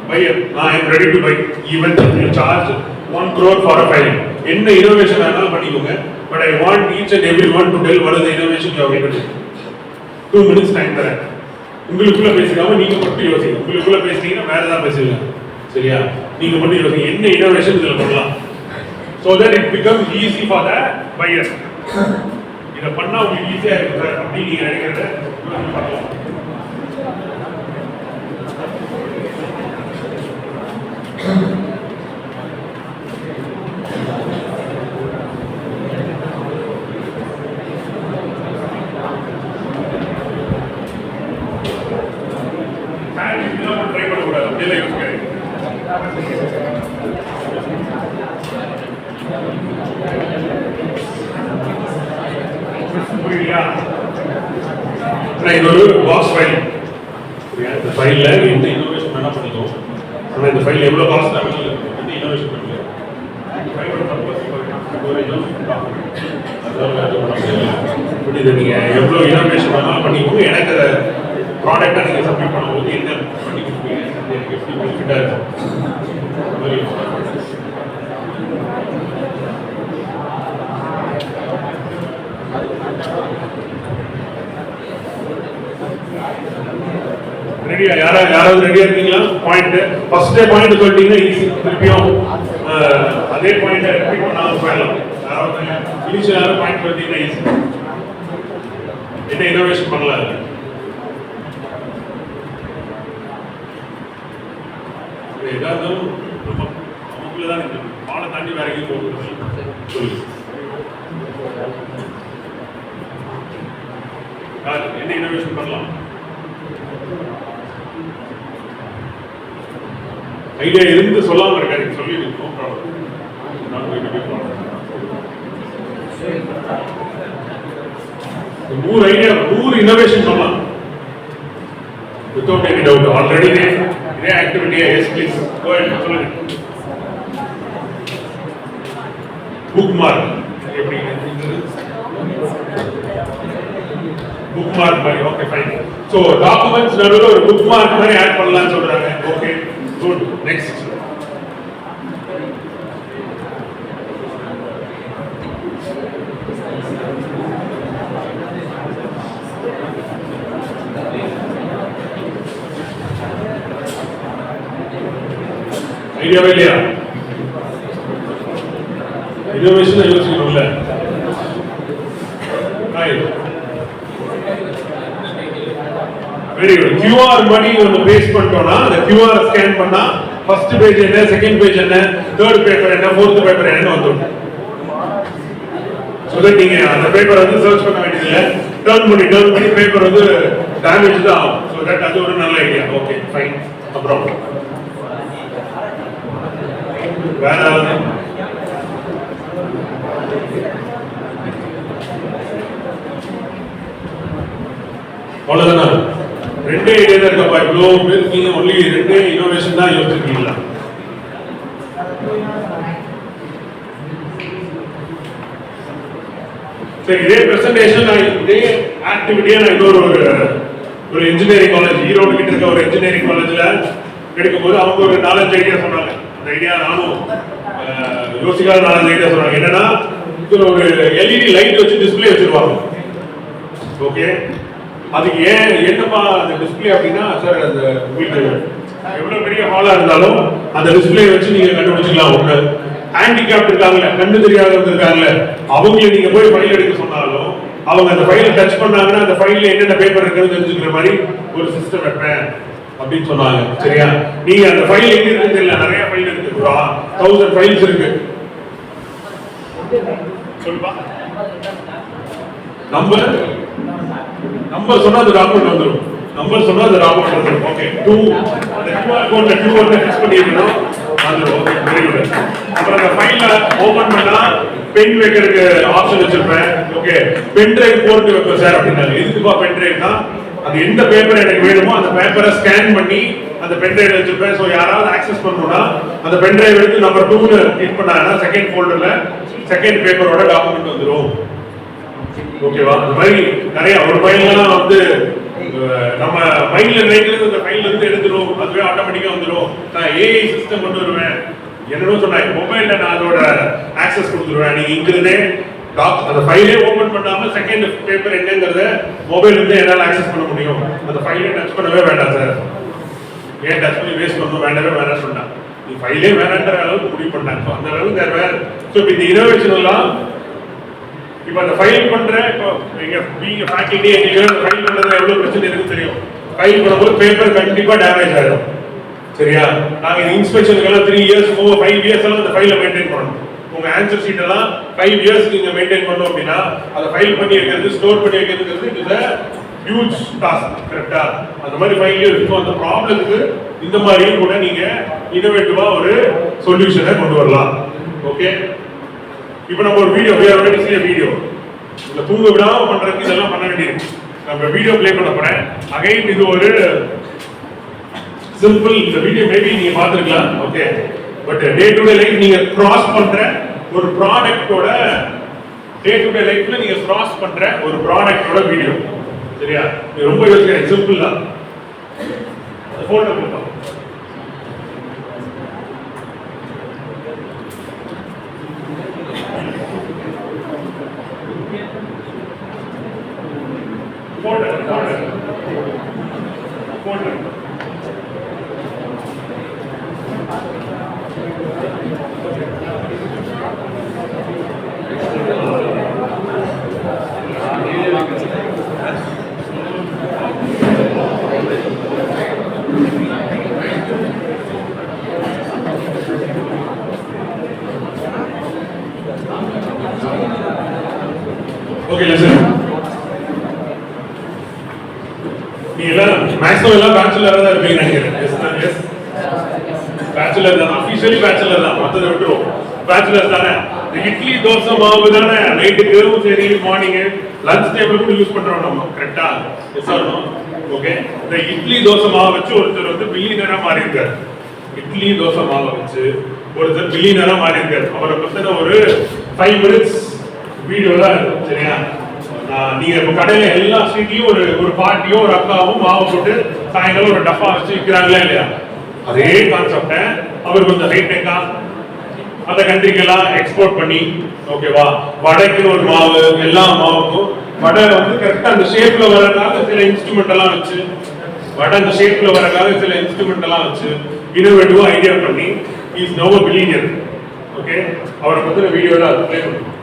பையர். நான் I'm ready to buy even you charge 1 crore for a file. என்ன இனோவேஷன் வேணாலும் பண்ணிக்கோங்க. but I want each and everyone to tell what is the innovation you have introduced. 2 minutes time தரேன். உங்களுக்குள்ள பேசிக்காம நீங்க மட்டும் யோசிங்க. உங்களுக்குள்ள பேசிட்டீங்கன்னா வேற ஏதாவது பேசுவீங்க. சரியா? நீங்க மட்டும் யோசிங்க என்ன இன்னோவேஷன் இதுல பண்ணலாம். So that it becomes easy for the buyer. இத பண்ணா உங்களுக்கு ஈஸியா இருக்கும் சார் அப்படி நீங்க நினைக்கிறத பண்ணலாம். ஒரு பாக்ஸ் ஃபைல் இந்த ஃபைல்ல இந்த இன்னோவேஷன் என்ன பண்ணிக்கோம் ஆனா இந்த ஃபைல் எவ்வளவு காஸ்ட் ஆகுது இந்த இன்னோவேஷன் பண்ணுங்க ஃபைலோட பர்பஸ் இது நீங்க எவ்வளவு இன்னோவேஷன் பண்ணாலும் பண்ணிக்கோங்க எனக்கு அந்த ப்ராடக்ட்டை நீங்க சப்மிட் பண்ணும்போது என்ன பண்ணி கொடுப்பீங்க எனக்கு எப்படி பெனிஃபிட்டா இருக்கும் ரெடியா யாராவது ரெடியா இருக்கீங்களா பாயிண்ட் ஃபர்ஸ்ட் பாயிண்ட் சொல்லிட்டீங்கன்னா ஈஸி திருப்பியும் அதே பாயிண்ட் ரிப்பீட் பண்ணாம போயிடலாம் யாராவது இனிஷியல் யாரும் பாயிண்ட் சொல்லிட்டீங்கன்னா ஈஸி என்ன இன்னோவேஷன் பண்ணலாம் ஏதாவது நமக்குள்ள தான் இருக்கு பாலை தாண்டி வேற எங்கேயும் போகுது சொல்லுங்க என்ன இன்னோவேஷன் பண்ணலாம் ஐடியா இருந்து சொல்லாம இருக்காரு சொல்லிட்டு நூறு ஐடியா 100 இன்னோவேஷன் பண்ணலாம் வித்தவுட் எனி டவுட் ஆல்ரெடி இதே ஆக்டிவிட்டியா எஸ் ப்ளீஸ் கோ அஹெட் சொல்லுங்க புக் மார்க் எப்படி புக் மார்க் மாதிரி ஓகே ஃபைன் சோ டாக்குமெண்ட்ஸ் நடுவுல ஒரு புக் மார்க் மாதிரி ஆட் பண்ணலாம்னு சொல்றாங்க ஓகே குட் நெக்ஸ்ட் ஐடியாவே இல்லையா இன்னோவேஷன் யோசிக்கணும்ல வெரி குட் QR மாதிரி ஒன்னு பேஸ்ட் பண்ணிட்டோம்னா அந்த QR ஸ்கேன் பண்ணா ஃபர்ஸ்ட் பேஜ் என்ன செகண்ட் பேஜ் என்ன தேர்ட் பேப்பர் என்ன ஃபோர்த் பேப்பர் என்ன வந்துடும் சோ தட் நீங்க அந்த பேப்பரை வந்து சர்ச் பண்ண வேண்டியதில்லை டர்ன் பண்ணி பேப்பர் வந்து டேமேஜ் தான் ஆகும் சோ தட் அது ஒரு நல்ல ஐடியா ஓகே ஃபைன் அப்புறம் வேற அவ்வளவுதானா ரெண்டே ஐடியா தான் இருக்கப்பா இவ்வளோ பேர் நீங்க ஒன்லி ரெண்டே இன்னோவேஷன் தான் யோசிச்சிருக்கீங்களா சரி இதே பிரசன்டேஷன் இதே ஆக்டிவிட்டியா நான் இன்னொரு ஒரு இன்ஜினியரிங் காலேஜ் ஈரோடு கிட்ட இருக்க ஒரு இன்ஜினியரிங் காலேஜ்ல கிடைக்கும் போது அவங்க ஒரு 4-5 ஐடியா சொன்னாங்க அந்த ஐடியா நானும் யோசிக்காத 4-5 ஐடியா சொன்னாங்க என்னன்னா இதுல ஒரு எல்இடி லைட் வச்சு டிஸ்பிளே வச்சிருவாங்க ஓகே அதுக்கு ஏன் என்னப்பா அந்த டிஸ்பிளே அப்படின்னா சார் அந்த உங்களுக்கு எவ்வளவு பெரிய ஹாலா இருந்தாலும் அந்த டிஸ்பிளே வச்சு நீங்க கண்டுபிடிச்சிக்கலாம் ஒண்ணு ஹேண்டிகேப்ட் இருக்காங்கல்ல கண்ணு தெரியாதவங்க இருக்காங்கல்ல அவங்களை நீங்க போய் ஃபைல் எடுக்க சொன்னாலும் அவங்க அந்த ஃபைலை டச் பண்ணாங்கன்னா அந்த ஃபைல்ல என்னென்ன பேப்பர் இருக்குன்னு தெரிஞ்சுக்கிற மாதிரி ஒரு சிஸ்டம் வைப்பேன் அப்படின்னு சொன்னாங்க சரியா நீங்க அந்த ஃபைல் எங்க இருக்குன்னு தெரியல நிறைய ஃபைல் இருக்கு 1000 ஃபைல்ஸ் இருக்கு சொல்லுப்பா நம்பர் சொன்னா அந்த டாக்குமெண்ட் வந்துரும் நம்பர் சொன்னா அந்த டாக்குமெண்ட் வந்துரும் ஓகே 2 அந்த QR கோட்ல 2 வந்து ஃபிக்ஸ் பண்ணிரணும் வந்துரும் ஓகே வெரி குட் அப்புறம் அந்த ஃபைலை ஓபன் பண்ணா பென் வைக்கிறதுக்கு ஆப்ஷன் வச்சிருப்பேன் ஓகே பென் டிரைவ் போட்டு வைப்பேன் சார் அப்படினால எதுக்குப்பா பென் டிரைவ்னா அது எந்த பேப்பர் எனக்கு வேணுமோ அந்த பேப்பரை ஸ்கேன் பண்ணி அந்த பென் டிரைவ் வச்சிருப்பேன் சோ யாராவது ஆக்சஸ் பண்ணனும்னா அந்த பென் டிரைவ் எடுத்து நம்பர் 2 ல கிளிக் பண்ணாங்கன்னா செகண்ட் ஃபோல்டர்ல செகண்ட் பேப்பரோட டாக்குமெண்ட் வந்துரும் ஓகேவா அந்த மாதிரி நிறைய ஒரு ஃபைல்லாம் வந்து நம்ம ஃபைல்ல ரைட்ல இந்த ஃபைல்ல இருந்து எடுத்துரும் அதுவே ஆட்டோமேட்டிக்கா வந்துரும் நான் ஏஐ சிஸ்டம் கொண்டு வருவேன் என்னன்னு சொன்னா மொபைல்ல நான் அதோட ஆக்சஸ் கொடுத்துருவேன் நீங்க இங்க இருந்தே அந்த ஃபைலே ஓபன் பண்ணாம செகண்ட் பேப்பர் என்னங்கறத மொபைல் இருந்து என்னால ஆக்சஸ் பண்ண முடியும். அந்த ஃபைலை டச் பண்ணவே வேண்டாம் சார். ஏன் டச் பண்ணி வேஸ்ட் பண்ணணும் வேண்டாம் சொன்னாங்க. நீ ஃபைலே வேணான்ற அளவுக்கு முடிவு பண்ணாங்க. அந்த அளவுக்கு தேர் வேர். ஸோ இந்த இனோவேஷன் எல்லாம் இப்போ அந்த ஃபைல் பண்ற இப்போ நீங்க ஃபேக்கல்டி எங்களுக்கு ஃபைல் பண்றது எவ்வளவு பிரச்சனை இருக்குன்னு தெரியும். ஃபைல் பண்ணும்போது பேப்பர் கண்டிப்பா டேமேஜ் ஆயிடும். சரியா? நாங்க இந்த இன்ஸ்பெக்ஷனுக்கெல்லாம் 3 இயர்ஸ் 5 இயர்ஸ் எல்லாம் அந்த ஃபைலை மெயின்டைன் பண்ணணும். உங்க ஆன்சர் ஷீட் எல்லாம் 5 இயர்ஸ் நீங்க மெயின்டைன் பண்ணணும் அப்படின்னா அதை ஃபைல் பண்ணி வைக்கிறது ஸ்டோர் பண்ணி வைக்கிறதுங்கிறது இது ஹியூஜ் டாஸ்க். கரெக்டா? அந்த மாதிரி ஃபைல் இருக்கும். அந்த ப்ராப்ளத்துக்கு இந்த மாதிரியும் கூட நீங்க இன்னோவேட்டிவா ஒரு சொல்யூஷனை கொண்டு வரலாம். ஓகே, இப்போ நம்ம ஒரு வீடியோ வீடியோ இந்த தூங்க விடாம பண்றதுக்கு இதெல்லாம் பண்ண வேண்டியிருக்கு. நம்ம வீடியோ ப்ளே பண்ண போறேன். அகைன் இது ஒரு சிம்பிள். இந்த வீடியோ மேபி நீங்க பார்த்திருக்கலாம். Okay, but day to day life நீங்க கிராஸ் பண்ற ஒரு ப்ராடக்ட்டோட டே டு டே லைஃப்ல நீங்க கிராஸ் பண்ற ஒரு ப்ராடக்ட்டோட வீடியோ. சரியா? இது ரொம்ப யோசிக்கிறேன். சிம்பிள் தான். போட்டோ கொடுப்போம். Okay, listen. நீ எல்லாம் மேக்ஸிமம் எல்லாம் பேச்சுலரா தான் இருப்பீங்க நினைக்கிறேன். எஸ் பேச்சுலர் தான். அஃபிஷியலி பேச்சுலர் தான். மற்றதை விட்டுருவோம். பேச்சுலர் தானே. இட்லி தோசை மாவு தானே நைட்டுக்கு சரி மார்னிங் லஞ்ச் டைம்ல கூட யூஸ் பண்றோம் நம்ம. கரெக்டா? S R no? ஓகே, இந்த இட்லி தோசை மாவு வச்சு ஒருத்தர் வந்து பில்லியனரா மாறி இருக்காரு. இட்லி தோசை மாவை வச்சு ஒருத்தர் பில்லியனரா மாறி இருக்காரு. அவரை பத்தின ஒரு 5 minutes வீடியோ தான் இருக்கும். சரியா? நீங்க இப்ப கடையில எல்லா ஸ்ட்ரீட்லயும் ஒரு பாட்டியோ ஒரு அக்காவும் மாவு போட்டு சாயங்காலம் ஒரு டப்பா வச்சு விற்கிறாங்களா இல்லையா? அதே கான்செப்ட அவர் கொஞ்சம் ஹைடெக்கா அந்த கண்ட்ரிக்கெல்லாம் எக்ஸ்போர்ட் பண்ணி, ஓகேவா, வடைக்குன்னு ஒரு மாவு, எல்லா மாவுக்கும் வடை வந்து கரெக்டா அந்த ஷேப்ல வரக்காக சில இன்ஸ்ட்ருமெண்ட் எல்லாம் வச்சு வடை அந்த ஷேப்ல வரக்காக சில இன்ஸ்ட்ருமெண்ட் எல்லாம் வச்சு இன்னோவேட்டிவா ஐடியா பண்ணி is no a billionaire. Okay, அவரை பத்தின வீடியோ தான் அது ப்ளே பண்ணுவோம்.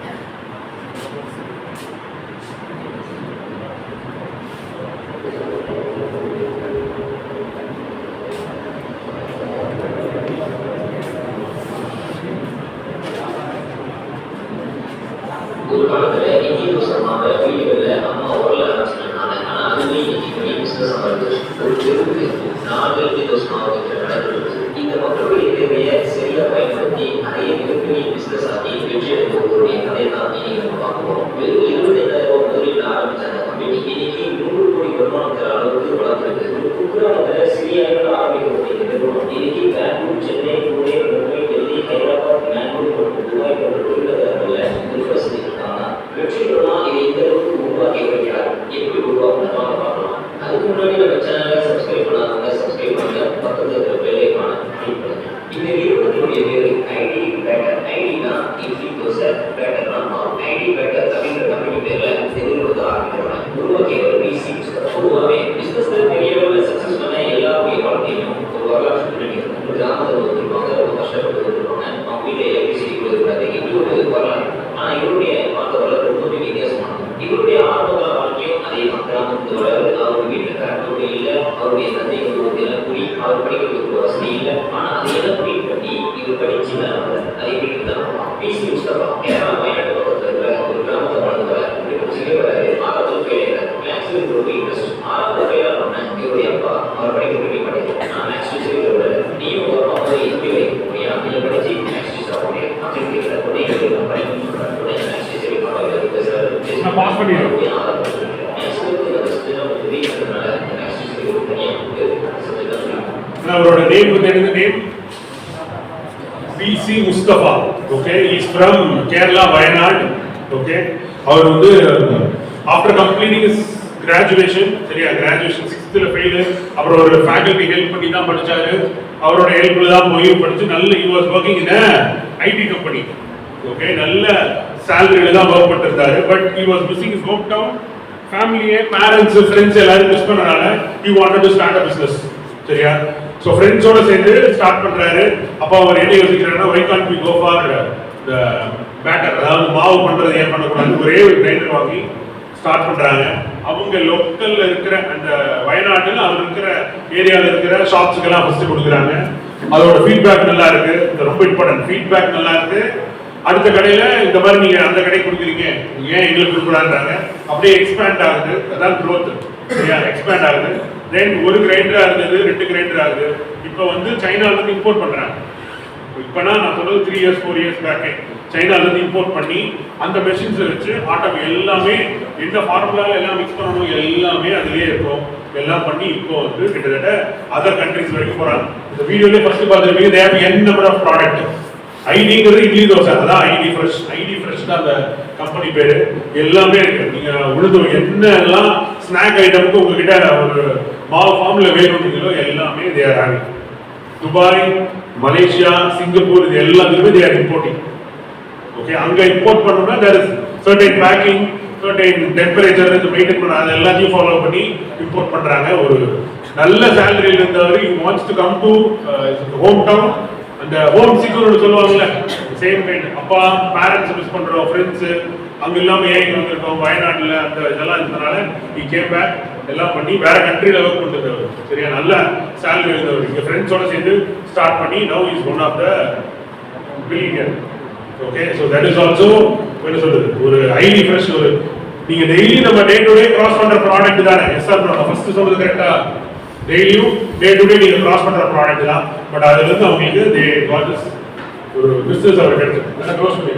ஒரு காலத்துல இட்லி தோசை மாவை வீடுகளில் அம்மா ஊரில் ஆரம்பிச்சிருந்தாங்க. ஆனால் அதுவே இன்னைக்கு பெரிய பிஸ்னஸாக வருது. ஒரு தெருவுக்கு 4 இட்லி தோசை மாவு வைக்கிற நடக்குது. இந்த மக்களுடைய தேவையை சரியாக பயன்படுத்தி அதையே மிகப்பெரிய பிஸ்னஸ் ஆகி வெற்றி அடைந்தவர்களுடைய கதையை தான் இன்னைக்கு நம்ம பார்க்குறோம். வெறும் 25,000 முதலீடு ஆரம்பித்த அந்த கம்பெனி இன்னைக்கு 100 கோடி வருமானம் தர அளவுக்கு வளர்ந்துருக்கு. ஒரு குக்கிராமத்தில் சிறிய அளவில் ஆரம்பிக்கக்கூடிய நிறுவனம் இன்னைக்கு பெங்களூர், சென்னை, புனே, மும்பை, டெல்லி, ஹைதராபாத், மேங்களூர் மற்றும் துபாய் போன்ற தொழிலகங்களில் வசதி வெற்றிகரமா இதை இந்த அளவுக்கு உருவாக்கி வைக்கிறார். எப்படி உருவாக்குறதா பார்க்கலாம். அதுக்கு முன்னாடி நம்ம சேனலை சப்ஸ்கிரைப் பண்ணாதவங்க சப்ஸ்கிரைப் பண்ணுங்க. பக்கத்தில் இருக்கிற பெல் ஐகானை கிளிக் பண்ணுங்க. இந்த நிறுவனத்தினுடைய பேரு ஐடி பேட்டர். ஐடினா இட்லி தோசை, பேட்டர்னா மாவு. ஐடி பேட்டர் அப்படிங்கிற கம்பெனி பேர்ல நிறுவனத்தை ஆரம்பிக்கிறாங்க. உருவாக்கியவர் பிசி. பொதுவாகவே பிசினஸ்ல பெரிய அளவில் சக்சஸ் பண்ண எல்லாருடைய வாழ்க்கையிலும் ஒரு வரலாற்று பின்னணி இருக்கும். ஒரு கிராமத்தில் வந்துருப்பாங்க, ரொம்ப கஷ்டப்பட்டு வந்துருப்பாங்க. அவங்க வீட்டில் எலக்ட்ரிசிட்டி கொடுக்குறாங்க. இப்படி ஒரு வரலாறு. ஆனா இவருடைய பார்த்த வரலாறு ரொம்பவே வித்தியாசமானது. இவருடைய ஆரம்ப வாழ்க்கையும் அதே கிராமத்து வளர்வு. அவருடைய வீட்டில் கரெக்டோடு இல்லை. அவருடைய தந்தை ஒரு இளக்குடி. அவர் படிக்கிறதுக்கு வசதி இல்லை. ஆனா அதை இளக்குடி பண்ணி இவர் படிச்சு அதை வீட்டுக்கு தான் பிசி முஸ்தபா கேரளா வயநாட்டு பக்கத்தில் இருக்கிற ஒரு கிராமத்தை வளர்ந்தவர். சிலைவராரு. ஆரம்பத்தில் ஃபெயிலியர். மேக்ஸில் ரொம்ப இன்ட்ரெஸ்ட். ஆரம்பத்தில் ஃபெயிலியர் பண்ண இவருடைய அப்பா அவர் படிக்க வேண்டிய படிக்கிறார். நான் மேக்ஸ் டீச்சர் விட நீயும் ஒரு அப்பா வந்து எப்படி வைக்க முடியும்? இதை படிச்சு மேக்ஸ் டீச்சர் ஆக முடியும் அப்படின்னு கேட்கிற உடனே படிக்கணும்னு உடனே மேக்ஸ் டீச்சர் பாஸ் பண்ணிடுறோம். அவரோட நேம் வந்து என்ன name? PC Mustafa. Okay, is from Kerala Wayanad. Okay, அவர் வந்து ஆஃப்டர் கம்ப்ளீட்டிங் இஸ் கிராஜுவேஷன், சரியா, கிராஜுவேஷன் 6th ஃபெயில். அப்புறம் ஒரு ஃபேக்கல்டி ஹெல்ப் பண்ணி தான் படிச்சாரு. அவரோட ஹெல்ப்ல தான் போய் படிச்சு நல்ல he was working in a IT company. Okay, நல்ல salary தான் work பண்ணிருந்தாரு. But he was missing his hometown, family, parents, friends எல்லாரும் மிஸ் பண்ணனால he wanted to start a business. சரியா? So friends ஓட சேர்ந்து ஸ்டார்ட் பண்றாரு. அப்ப அவர் என்ன யோசிக்கிறாருன்னா why can't we go for the batter, அதாவது மாவு பண்றது ஏன் பண்ணக்கூடாது, ஒரே ஒரு கிரைண்டர் வாங்கி ஸ்டார்ட் பண்றாங்க. அவங்க லோக்கல்ல இருக்கிற அந்த வயநாட்டுல அவர் இருக்கிற ஏரியால இருக்கிற ஷாப்ஸ்க்கு எல்லாம் ஃபர்ஸ்ட் கொடுக்குறாங்க. அதோட ஃபீட்பேக் நல்லா இருக்கு. இது ரொம்ப இம்பார்ட்டன்ட். ஃபீட்பேக் நல்லா இருக்கு. அடுத்த கடையில இந்த மாதிரி நீங்க அந்த கடைக்கு கொடுக்குறீங்க, ஏன் எங்களுக்கு கொடுக்குறாங்க, அப்படியே எக்ஸ்பேண்ட் ஆகுது. அதான் growth. சரியா? எக்ஸ்பேண்ட் ஆகுது. தென் ஒரு கிரைண்டரா இருந்தது 2 கிரைண்டர் ஆகுது. இப்போ வந்து சைனால இருந்து இம்போர்ட் பண்றாங்க. இப்பனா நான் சொல்றது 3 இயர்ஸ் 4 இயர்ஸ் பேக் சைனால இருந்து இம்போர்ட் பண்ணி அந்த மெஷின்ஸ் வச்சு ஆட்டம் எல்லாமே என்ன ஃபார்முலால எல்லாம் மிக்ஸ் பண்ணணும் எல்லாமே அதுலயே இருக்கும். எல்லாம் பண்ணி இப்போ வந்து கிட்டத்தட்ட அதர் கண்ட்ரிஸ் வரைக்கும் போறாங்க. இந்த வீடியோல ஃபர்ஸ்ட் பார்த்துருப்பீங்க they have n number of product. ஐடிங்கிறது idli dosa, அதான் ஐடி ஃப்ரெஷ் தான் அந்த கம்பெனி பேரு. எல்லாமே இருக்கு. நீங்க உழுது என்னெல்லாம் ஸ்நாக் ஐட்டமுக்கு உங்ககிட்ட ஒரு மாவு ஃபார்ம்ல வேணும்னீங்களோ எல்லாமே they are having. Dubai, Malaysia, Singapore இது எல்லாத்துக்குமே they are importing. ஓகே, அங்க இம்போர்ட் பண்ணனும்னா there is certain packing, certain temperature இது மெயின்டைன் பண்ண அது எல்லாத்தையும் ஃபாலோ பண்ணி இம்போர்ட் பண்றாங்க. ஒரு நல்ல salary இருந்தவர் he wants to come to home town. அந்த ஹோம் சிக்யூரிட்டி சொல்லுவாங்கல்ல, சேம் கைண்ட். அப்பா பேரண்ட்ஸ் மிஸ் பண்றோம், ஃப்ரெண்ட்ஸ் அங்க இல்லாம ஏன் வந்திருக்கோம் வயநாட்டுல அந்த இதெல்லாம் இருந்தனால he came back எல்லாம் பண்ணி வேற கண்ட்ரில ஒர்க் பண்ணிட்டு. சரியா? நல்ல salary இருந்தவர் இங்க ஃப்ரெண்ட்ஸோட சேர்ந்து ஸ்டார்ட் பண்ணி now he is one of the billionaire. Okay, so that is also என்ன சொல்றது, ஒரு ஐடி ஃப்ரெஷ். ஒரு நீங்க டெய்லி நம்ம டே டு டே கிராஸ் பண்ற ப்ராடக்ட் தானே. எஸ் சார், நான் ஃபர்ஸ்ட் சொல்றது கரெக்ட்டா? டெய்லியும் டே டு டே நீங்க கிராஸ் பண்ற ப்ராடக்ட் தான். பட் அதுல இருந்து அவங்களுக்கு they got this ஒரு பிசினஸ் அவர் கிடைச்சது. நான் க்ளோஸ் பண்ணி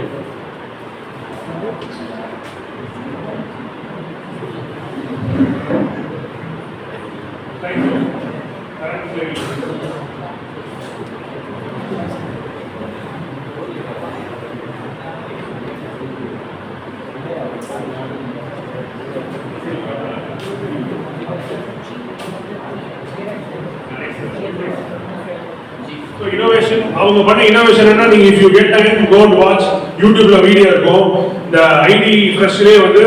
Thank you. So innovation, அவங்க பண்ண இனோவேஷன் என்ன, நீங்க if you get time go and watch YouTubeல வீடியோ இருக்கும். இந்த ஐடி ஃப்ரெஷ்லயே வந்து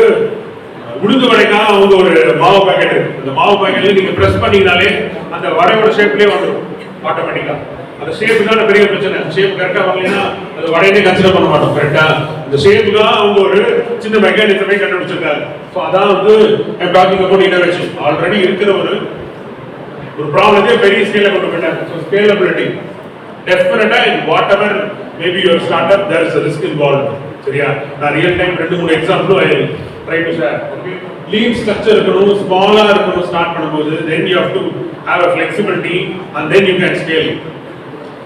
உளுந்து வடைக்காக அவங்க ஒரு மாவு பாக்கெட் இருக்கு. அந்த மாவு பாக்கெட்ல நீங்க பிரஸ் பண்ணீங்கனாலே அந்த வடையோட ஷேப்லயே வந்துடும் ஆட்டோமேட்டிக்கா. அந்த ஷேப் தான் பெரிய பிரச்சனை. ஷேப் கரெக்டா வரலைன்னா அது வடையே கன்சிடர் பண்ண மாட்டோம். கரெக்டா? இந்த ஷேப்புக்கு அவங்க ஒரு சின்ன மெக்கானிசமே கண்டுபிடிச்சிருக்காங்க. ஸோ அதான் வந்து டாக்கிங் அபவுட் இனோவேஷன். ஆல்ரெடி இருக்கிற ஒரு ப்ராப்ளத்தை பெரிய ஸ்கேல கொண்டு போயிட்டாங்க. ஸோ ஸ்கேலபிலிட்டி டெஃபினட்டா in whatever maybe your startup there is a risk involved. சரியா? நான் real time 2-3 example I try to share. Okay, lean structure இருக்கணும், ஸ்மாலா இருக்கணும் ஸ்டார்ட் பண்ணும்போது. then you have to have a flexibility and then you can scale.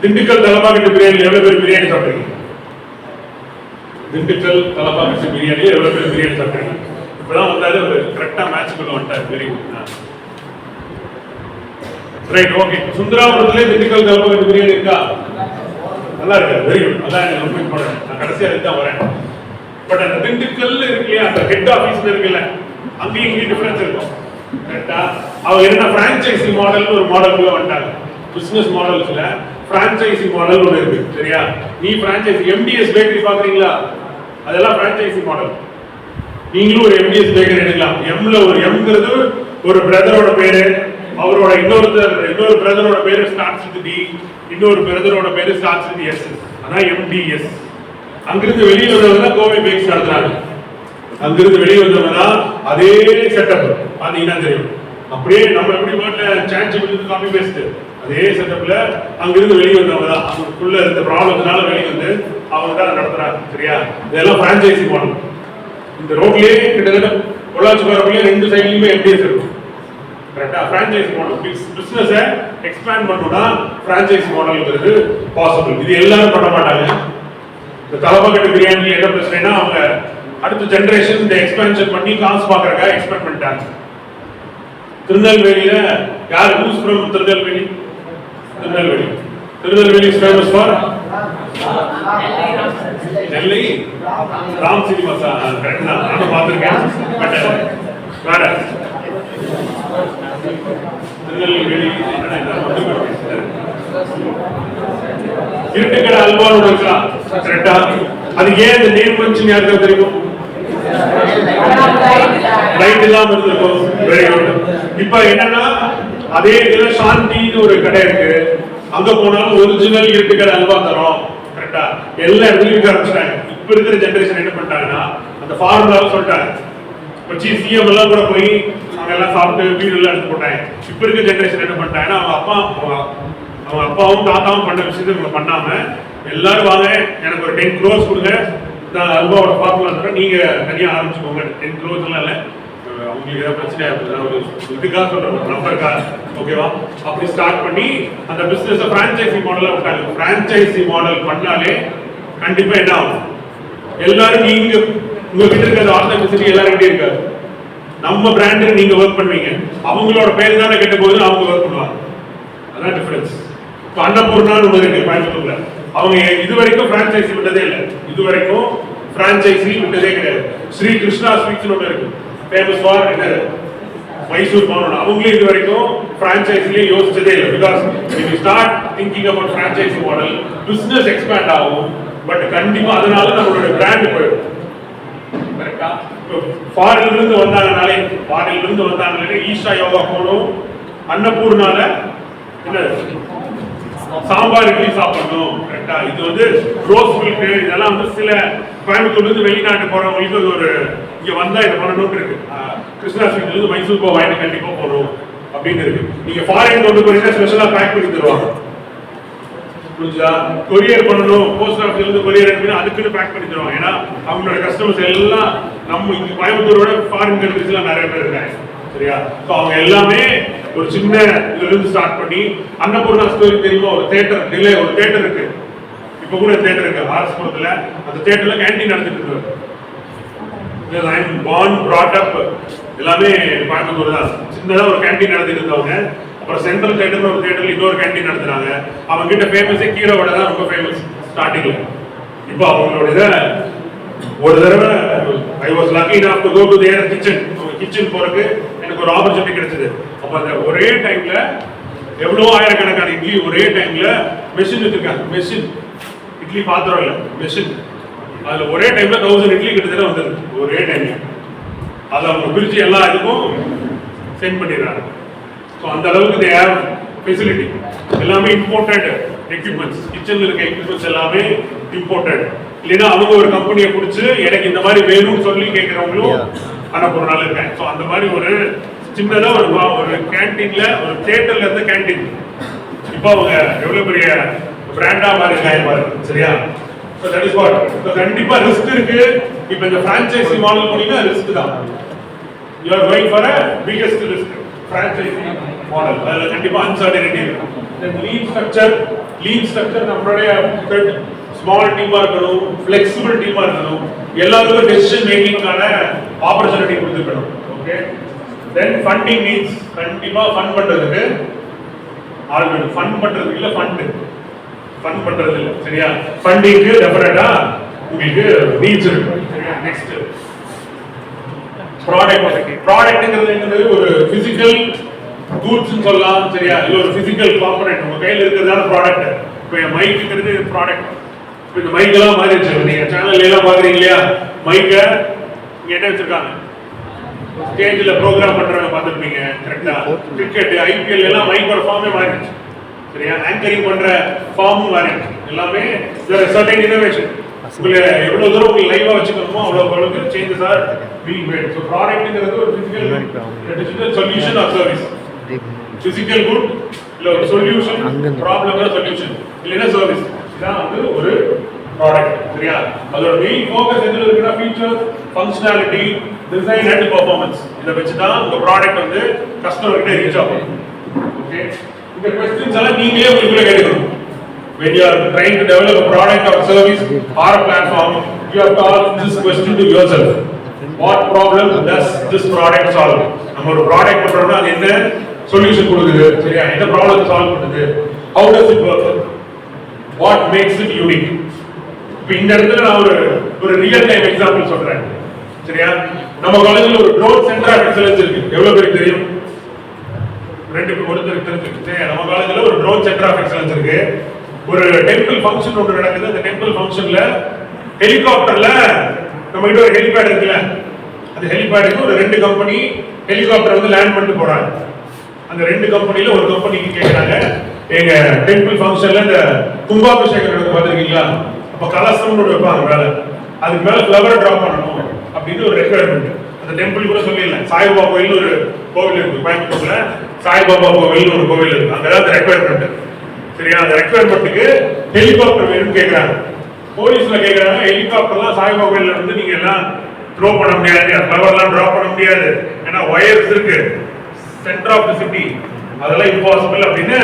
Dindigul Thalappakatti biryani எவ்வளவு பேர் பிரியாணி சாப்பிடுறீங்க? திண்டுக்கல் தலப்பாக்கட்டு பிரியாணி எவ்வளவு பேர் பிரியாணி சாப்பிடுறீங்க? இப்பதான் வந்தாரு ஒரு கரெக்டா மேட்ச் பண்ண வந்துட்டார். Very good. Right, okay. சுந்தராபுரத்துல திண்டுக்கல் தலப்பாக்கட்டு பிரியாணி இருக்கா? நல்லா இருக்கு. Very good. அதான் எனக்கு ரொம்ப இம்பார்ட்டன்ட். நான் கடைசியா இதுதான் வரேன். பட் அந்த திண்டுக்கல் இருக்குல்லையா, அந்த ஹெட் ஆபீஸ்ல இருக்குல்ல, அங்கேயும் இங்கேயும் டிஃபரன்ஸ் இருக்கும். கரெக்டா? அவங்க என்ன பிரான்ச்சைசி மாடல்னு ஒரு மாடலுக்குள்ள வந்துட்டாங்க. பிசினஸ் மாடல்ஸ்ல பிரான்ச்சைசி மாடல் ஒன்று இருக்கு. சரியா? நீ பிரான்ச்சைசி எம்டிஎஸ் பேக்கரி பாக்குறீங்களா? அதெல்லாம் பிரான்ச்சைசி மாடல். நீங்களும் ஒரு எம்டிஎஸ் பேக்கரி எடுக்கலாம். எம்ல ஒரு எம்ங்கிறது ஒரு பிரதரோட பேரு, அவரோட இன்னொரு பிரதரோட பேரு ஸ்டார்ட்ஸ் வித் டி, இன்னொரு பிரதரோட பேரு ஸ்டார்ட்ஸ் வித் எஸ். அதான் எம்டிஎஸ். அங்கிருந்து வெளியே வந்தவங்க தான் கோவை பேக்ஸ் நடத்துறாங்க. அங்கிருந்து வெளியே வந்தவங்க தான் அதே செட்டப். பாத்தீங்கன்னா தெரியும். அப்படியே நம்ம எப்படி வீட்டுல சான்ஸ் விட்டு காப்பி பேஸ்ட் அதே செட்டப்ல அங்கிருந்து வெளியே வந்தவங்க தான். அவங்களுக்குள்ள இருந்த ப்ராப்ளத்தினால வெளியே வந்து அவங்க தான் நடத்துறாங்க. சரியா? இதெல்லாம் பிரான்ச்சைசி மாடல். இந்த ரோட்லயே கிட்டத்தட்ட பொள்ளாச்சி போறவங்களே 2 சைட்லயுமே எம்டிஎஸ் இருக்கும். கரெக்டா? Franchisee model. பிசினஸ எக்ஸ்பேண்ட் பண்ணணும்னா பிரான்ச்சைசி மாடல்ங்கிறது பாசிபிள். இது எல்லாரும் பண்ண மாட்டாங்க. இந்த தலப்பாக்கட்டு பிரியாணி என்ன பிரச்சனைனா, அவங்க அடுத்த ஜெனரேஷன் இந்த எக்ஸ்பேன்ஷன் பண்ணி காசு பார்க்கறதுக்காக எக்ஸ்பெக்ட் பண்ணிட்டாங்க. திருநெல்வேலியில யார் whose from Tirunelveli? Tirunelveli is famous for Nellai Ram cinemas. Correct தான், நான் பார்த்துருக்கேன். பட் வேற திருநெல்வேலி இருட்டுக்கடை அல்வான்னு இருக்கா? கரெக்டா? அது ஏன் இந்த நேம் வந்துச்சு யாருக்கு தெரியும்? லைட் இல்லாம இருந்திருக்கும். Very good. இப்ப என்னன்னா அதே இதுல சாந்தின்னு ஒரு கடை இருக்கு, அங்க போனாலும் ஒரிஜினல் இருட்டுக்கடை அல்வா தரோம். கரெக்டா? எல்லா இடத்துலயும் இருக்க ஆரம்பிச்சிட்டாங்க. இப்ப இருக்கிற ஜெனரேஷன் என்ன பண்ணிட்டாங்கன்னா அந்த ஃபார்முலாவை சொல்லிட்டாங்க. வச்சு சிஎம் எல்லாம் கூட போய் அவங்க எல்லாம் சாப்பிட்டு வீடு எல்லாம் எடுத்து போட்டாங்க. இப்ப இருக்க ஜெனரேஷன் என்ன பண்ணிட்டாங்கன்னா அவங்க அப்பாவும் தாத்தாவும் பண்ண விஷயத்தை இவங்க பண்ணாம எல்லாரும் வாங்க எனக்கு ஒரு 10 crores கொடுங்க, நான் அல்வாவோட ஃபார்முலா தரேன், நீங்க தனியா ஆரம்பிச்சுக்கோங்க. 10 crores எல்லாம் இல்லை, அவங்களுக்கு ஏதாவது பிரச்சனை ஒரு இதுக்காக சொல்ற ஒரு நம்பருக்கா, ஓகேவா? அப்படி ஸ்டார்ட் பண்ணி அந்த பிசினஸ் பிரான்ச்சைசி மாடலா விட்டாங்க. பிரான்ச்சைசி மாடல் பண்ணாலே கண்டிப்பா என்ன ஆகும்? எல்லாரும் நீங்க உங்ககிட்ட இருக்கிற ஆத்தென்டிசிட்டி எல்லாரும் எப்படி இருக்காது, நம்ம பிராண்ட் நீங்க ஒர்க் பண்ணுவீங்க, அவங்களோட பேர் தானே கெட்ட போது அவங்க ஒர்க் பண்ணுவாங்க. அதான் டிஃபரன்ஸ். இப்போ அன்னபூர்ணான்னு ஒன்று இருக்கு கோயம்புத்தூர்ல, அவங்க இது வரைக்கும் பிரான்ச்சைசி விட்டதே இல்லை, இது வரைக்கும் பிரான்ச்சைசி விட்டதே கிடையாது. ஸ்ரீ கிருஷ்ணா ஸ்வீட்ஸ் ஒன்று இருக்கு, ஃபேமஸ் ஃபார் என்ன மைசூர் பானோட, அவங்களே இது வரைக்கும் பிரான்ச்சைசிலே யோசிச்சதே இல்லை. Because if you start thinking about franchisee model, business expand ஆகும், பட் கண்டிப்பா அதனால நம்மளோட பிராண்ட் போயிடும். கரெக்டா? ஃபாரின்ல இருந்து வந்தாங்கனாலே ஈஷா யோகா போகணும், அன்னபூர்ணால என்ன சாம்பார் இட்லி சாப்பிடணும். கரெக்டா? இது வந்து ரோஸ் மில்க், இதெல்லாம் வந்து சில கோயம்புத்தூர்ல இருந்து வெளிநாட்டு போறவங்களுக்கு ஒரு இங்க வந்தா இதை பண்ணணும்னு இருக்கு. கிருஷ்ணா ஸ்வீட்ல இருந்து மைசூர் போக வாங்கி கண்டிப்பா போகணும் அப்படின்னு இருக்கு. நீங்க ஃபாரின் கொண்டு போறீங்கன்னா ஸ்பெஷலா பேக் பண்ணி தருவாங்க. புரிஞ்சா? கொரியர் பண்ணணும், போஸ்ட் ஆஃபீஸ்ல இருந்து கொரியர் அனுப்பினா அதுக்குன்னு பேக் பண்ணி தருவாங்க. ஏன்னா அவங்களோட கஸ்டமர்ஸ் எல்லாம் நம்ம இங்க கோயம்புத்தூரோட ஃபாரின் கண்ட்ரீஸ்ல நிறைய பேர் இருக்காங்க. சரியா? ஸோ அவங்க எல்லாமே ஒரு சின்ன இதுல இருந்து ஸ்டார்ட் பண்ணி அன்னபூர்ணா ஸ்டோரி தெரியுமா? ஒரு தியேட்டர் ஒரு தியேட்டர் இருக்கு, இப்ப கூட தியேட்டர் இருக்கு ஆர்எஸ்புரத்துல. அந்த தியேட்டர்ல கேண்டீன் நடந்துட்டு இருக்கு. I am born brought up எல்லாமே கோயம்புத்தூர் தான். சின்னதா ஒரு கேண்டீன் நடத்திட்டு இருந்தவங்க, அப்புறம் சென்ட்ரல் தியேட்டர் ஒரு தியேட்டர்ல இன்னொரு கேண்டீன் நடத்துறாங்க. அவங்க கிட்ட ஃபேமஸே கீரை வடை தான் ரொம்ப ஃபேமஸ் ஸ்டார்டிங்ல. இப்போ அவங்களோட இதை ஒரு தடவை I was lucky enough to go to their kitchen போறதுக்கு எனக்கு ஒரு ஆப்பர்ச்சுனிட்டி கிடைச்சது. அப்ப அந்த ஒரே டைம்ல எவ்வளவு ஆயிரக்கணக்கான இட்லி ஒரே டைம்ல மெஷின் வச்சிருக்காங்க. மெஷின் இட்லி பாத்திரம் இல்ல, மெஷின். அதுல ஒரே டைம்ல 1000 இட்லி கிட்டத்தட்ட வந்தது ஒரே டைம்ல. அதை அவங்க பிரிச்சு எல்லா இதுக்கும் சென்ட் பண்ணிடுறாங்க. ஸோ அந்த அளவுக்கு தே ஹேவ் ஃபெசிலிட்டி. எல்லாமே இம்போர்ட்டட் எக்யூப்மெண்ட்ஸ், கிச்சன்ல இருக்க எக்யூப்மெண்ட்ஸ் எல்லாமே இம்போர்ட்டட். இல்லைன்னா அவங்க ஒரு கம்பெனியை பிடிச்சி எனக்கு இந்த மாதிரி வேணும்னு சொல்லி கேட்கிறவங்களும் அன்னபூர்ணால இருக்கேன். ஸோ அந்த மாதிரி ஒரு சின்னதா ஒரு கேண்டீன்ல, ஒரு தியேட்டர்ல இருந்த கேண்டீன் இப்போ அவங்க எவ்வளவு பெரிய பிராண்டா மாதிரி இருக்காங்க. சரியா? So that is what. So கண்டிப்பா ரிஸ்க் இருக்கு. இப்போ இந்த பிரான்ச்சைசி மாடல் போனீங்கன்னா ரிஸ்க் தான். You are going for a biggest risk. Franchisee model. அதுல கண்டிப்பா uncertainty இருக்கு. Then lean structure நம்மளுடைய ஸ்மால் டீமா இருக்கணும், ஃபிளெக்சிபிள் டீமா இருக்கணும், எல்லாருக்கும் டெசிஷன் மேக்கிங்கான ஆப்பர்ச்சுனிட்டி கொடுத்துக்கணும். ஓகே? Then funding needs. கண்டிப்பா ஃபண்ட் பண்றதுக்கு ஆள் வேணும். ஃபண்ட் பண்றதுக்கு இல்ல ஃபண்ட் பண்றது இல்ல. சரியா? ஃபண்டிங்க்கு டெஃபினட்டா உங்களுக்கு நீட்ஸ் இருக்கு. சரியா? நெக்ஸ்ட் ப்ராடக்ட்ங்கிறது ஒரு பிசிக்கல் கூட்ஸ் சொல்லலாம். சரியா? இல்ல ஒரு பிசிக்கல் காம்பனன்ட் உங்க கையில இருக்கிறதான ப்ராடக்ட். இப்போ மைக்குங்கிறது ப்ராடக்ட். இப்போ இந்த மைக் எல்லாம் மாறிடுச்சு. நீங்க சேனல்ல எல்லாம் பாக்குறீங்க இல்லையா? மைக்க இங்க என்ன வச்சிருக்காங்க, ஸ்டேஜ்ல ப்ரோக்ராம் பண்றவங்க பார்த்துருப்பீங்க. கரெக்டா? கிரிக்கெட், ஐபிஎல் எல்லாம் மைக்கோட ஃபார்மே மாறிடுச்சு. சரியா? ஆங்கரிங் பண்ற ஃபார்மும் மாறிடுச்சு. எல்லாமே சர்டன் இனோவேஷன். உங்களை எவ்வளவு தூரம் உங்களுக்கு லைவா வச்சுக்கணுமோ அவ்வளவு changes are being made. So ப்ராடக்ட்ங்கிறது ஒரு digital solution or service. Physical good இல்ல ஒரு சொல்யூஷன், ப்ராப்ளம் சொல்யூஷன், இல்லைன்னா சர்வீஸ். இதான் வந்து ஒரு ப்ராடக்ட். சரியா? அதோட மெயின் ஃபோக்கஸ் எதுல இருக்குன்னா feature, functionality, design and performance. இதை வச்சு தான் உங்க ப்ராடக்ட் வந்து கஸ்டமர் கிட்ட ரீச் ஆகும். ஓகே? இந்த क्वेश्चंस எல்லாம் நீங்களே உங்களுக்குள்ள கேட்கணும். When you are trying to develop a product or service or a platform, you have to ask this question to yourself. What problem does this product solve? நம்ம ஒரு product பண்றோம்னா அது என்ன சொல்யூஷன் கொடுக்குது? சரியா? என்ன ப்ராப்ளத்தை சால்வ் பண்ணுது? How does it work? What makes it unique? இப்போ இந்த இடத்துல நான் ஒரு ரியல் டைம் எக்ஸாம்பிள் சொல்றேன். சரியா? நம்ம காலேஜ்ல ஒரு ட்ரோன் சென்டர் ஆஃப் எக்ஸலன்ஸ் இருக்கு. எவ்வளவு பேருக்கு தெரியும்? ஒருத்தருக்கு தெரிஞ்சிருக்கு. நம்ம காலேஜ்ல ஒரு ட்ரோன் சென்டர் ஆஃப் எக்ஸலன்ஸ் இருக்கு. ஒரு டெம்பிள் ஃபங்க்ஷன் ஒன்று நடக்குது. அந்த டெம்பிள் ஃபங்க்ஷன்ல ஹெலிகாப்டர்ல நம்ம கிட்ட ஒரு ஹெலிபேட் இருக்குல்ல, அந்த ஹெலிபேடுக்கு ஒரு 2 கம்பெனி ஹெலிகாப்டர் வந்து லேண்ட் பண்ணிட்டு போறாங்க. அந்த 2 கம்பெனில ஒரு கம்பெனிக்கு கேட்கறாங்க, எங்க டெம்பிள் ஃபங்க்ஷன்ல இந்த கும்பாபிஷேகம் நடக்கும் பார்த்துருக்கீங்களா, அப்ப கலசம்னு ஒரு வைப்பாங்க மேல, அதுக்கு மேல ஃப்ளவர் டிராப் பண்ணணும் அப்படின்னு ஒரு ரெக்குவயர்மெண்ட். அந்த டெம்பிள் கூட சொல்லிடலாம், சாய்பாபா கோயில் ஒரு கோவில் இருக்கு கோயம்புத்தூர்ல, சாய்பாபா கோவில் ஒரு கோவில் இருக்கு, அங்கதான் அந்த ரெக்குவயர்மெண்ட். சரியா, அந்த ரெக்குவயர்மெண்ட்டுக்கு ஹெலிகாப்டர் வேணும்னு கேட்கறாங்க. போலீஸ்ல கேட்கறாங்க, ஹெலிகாப்டர்லாம் சாய்பாபா கோயில்ல வந்து நீங்க எல்லாம் த்ரோ பண்ண முடியாது, ஃப்ளவர்லாம் டிராப் பண்ண முடியாது, ஏன்னா ஒயர்ஸ் இருக்கு, சென்டர் ஆஃப் தி சிட்டி, அதெல்லாம் இம்பாசிபிள் அப்படின்னு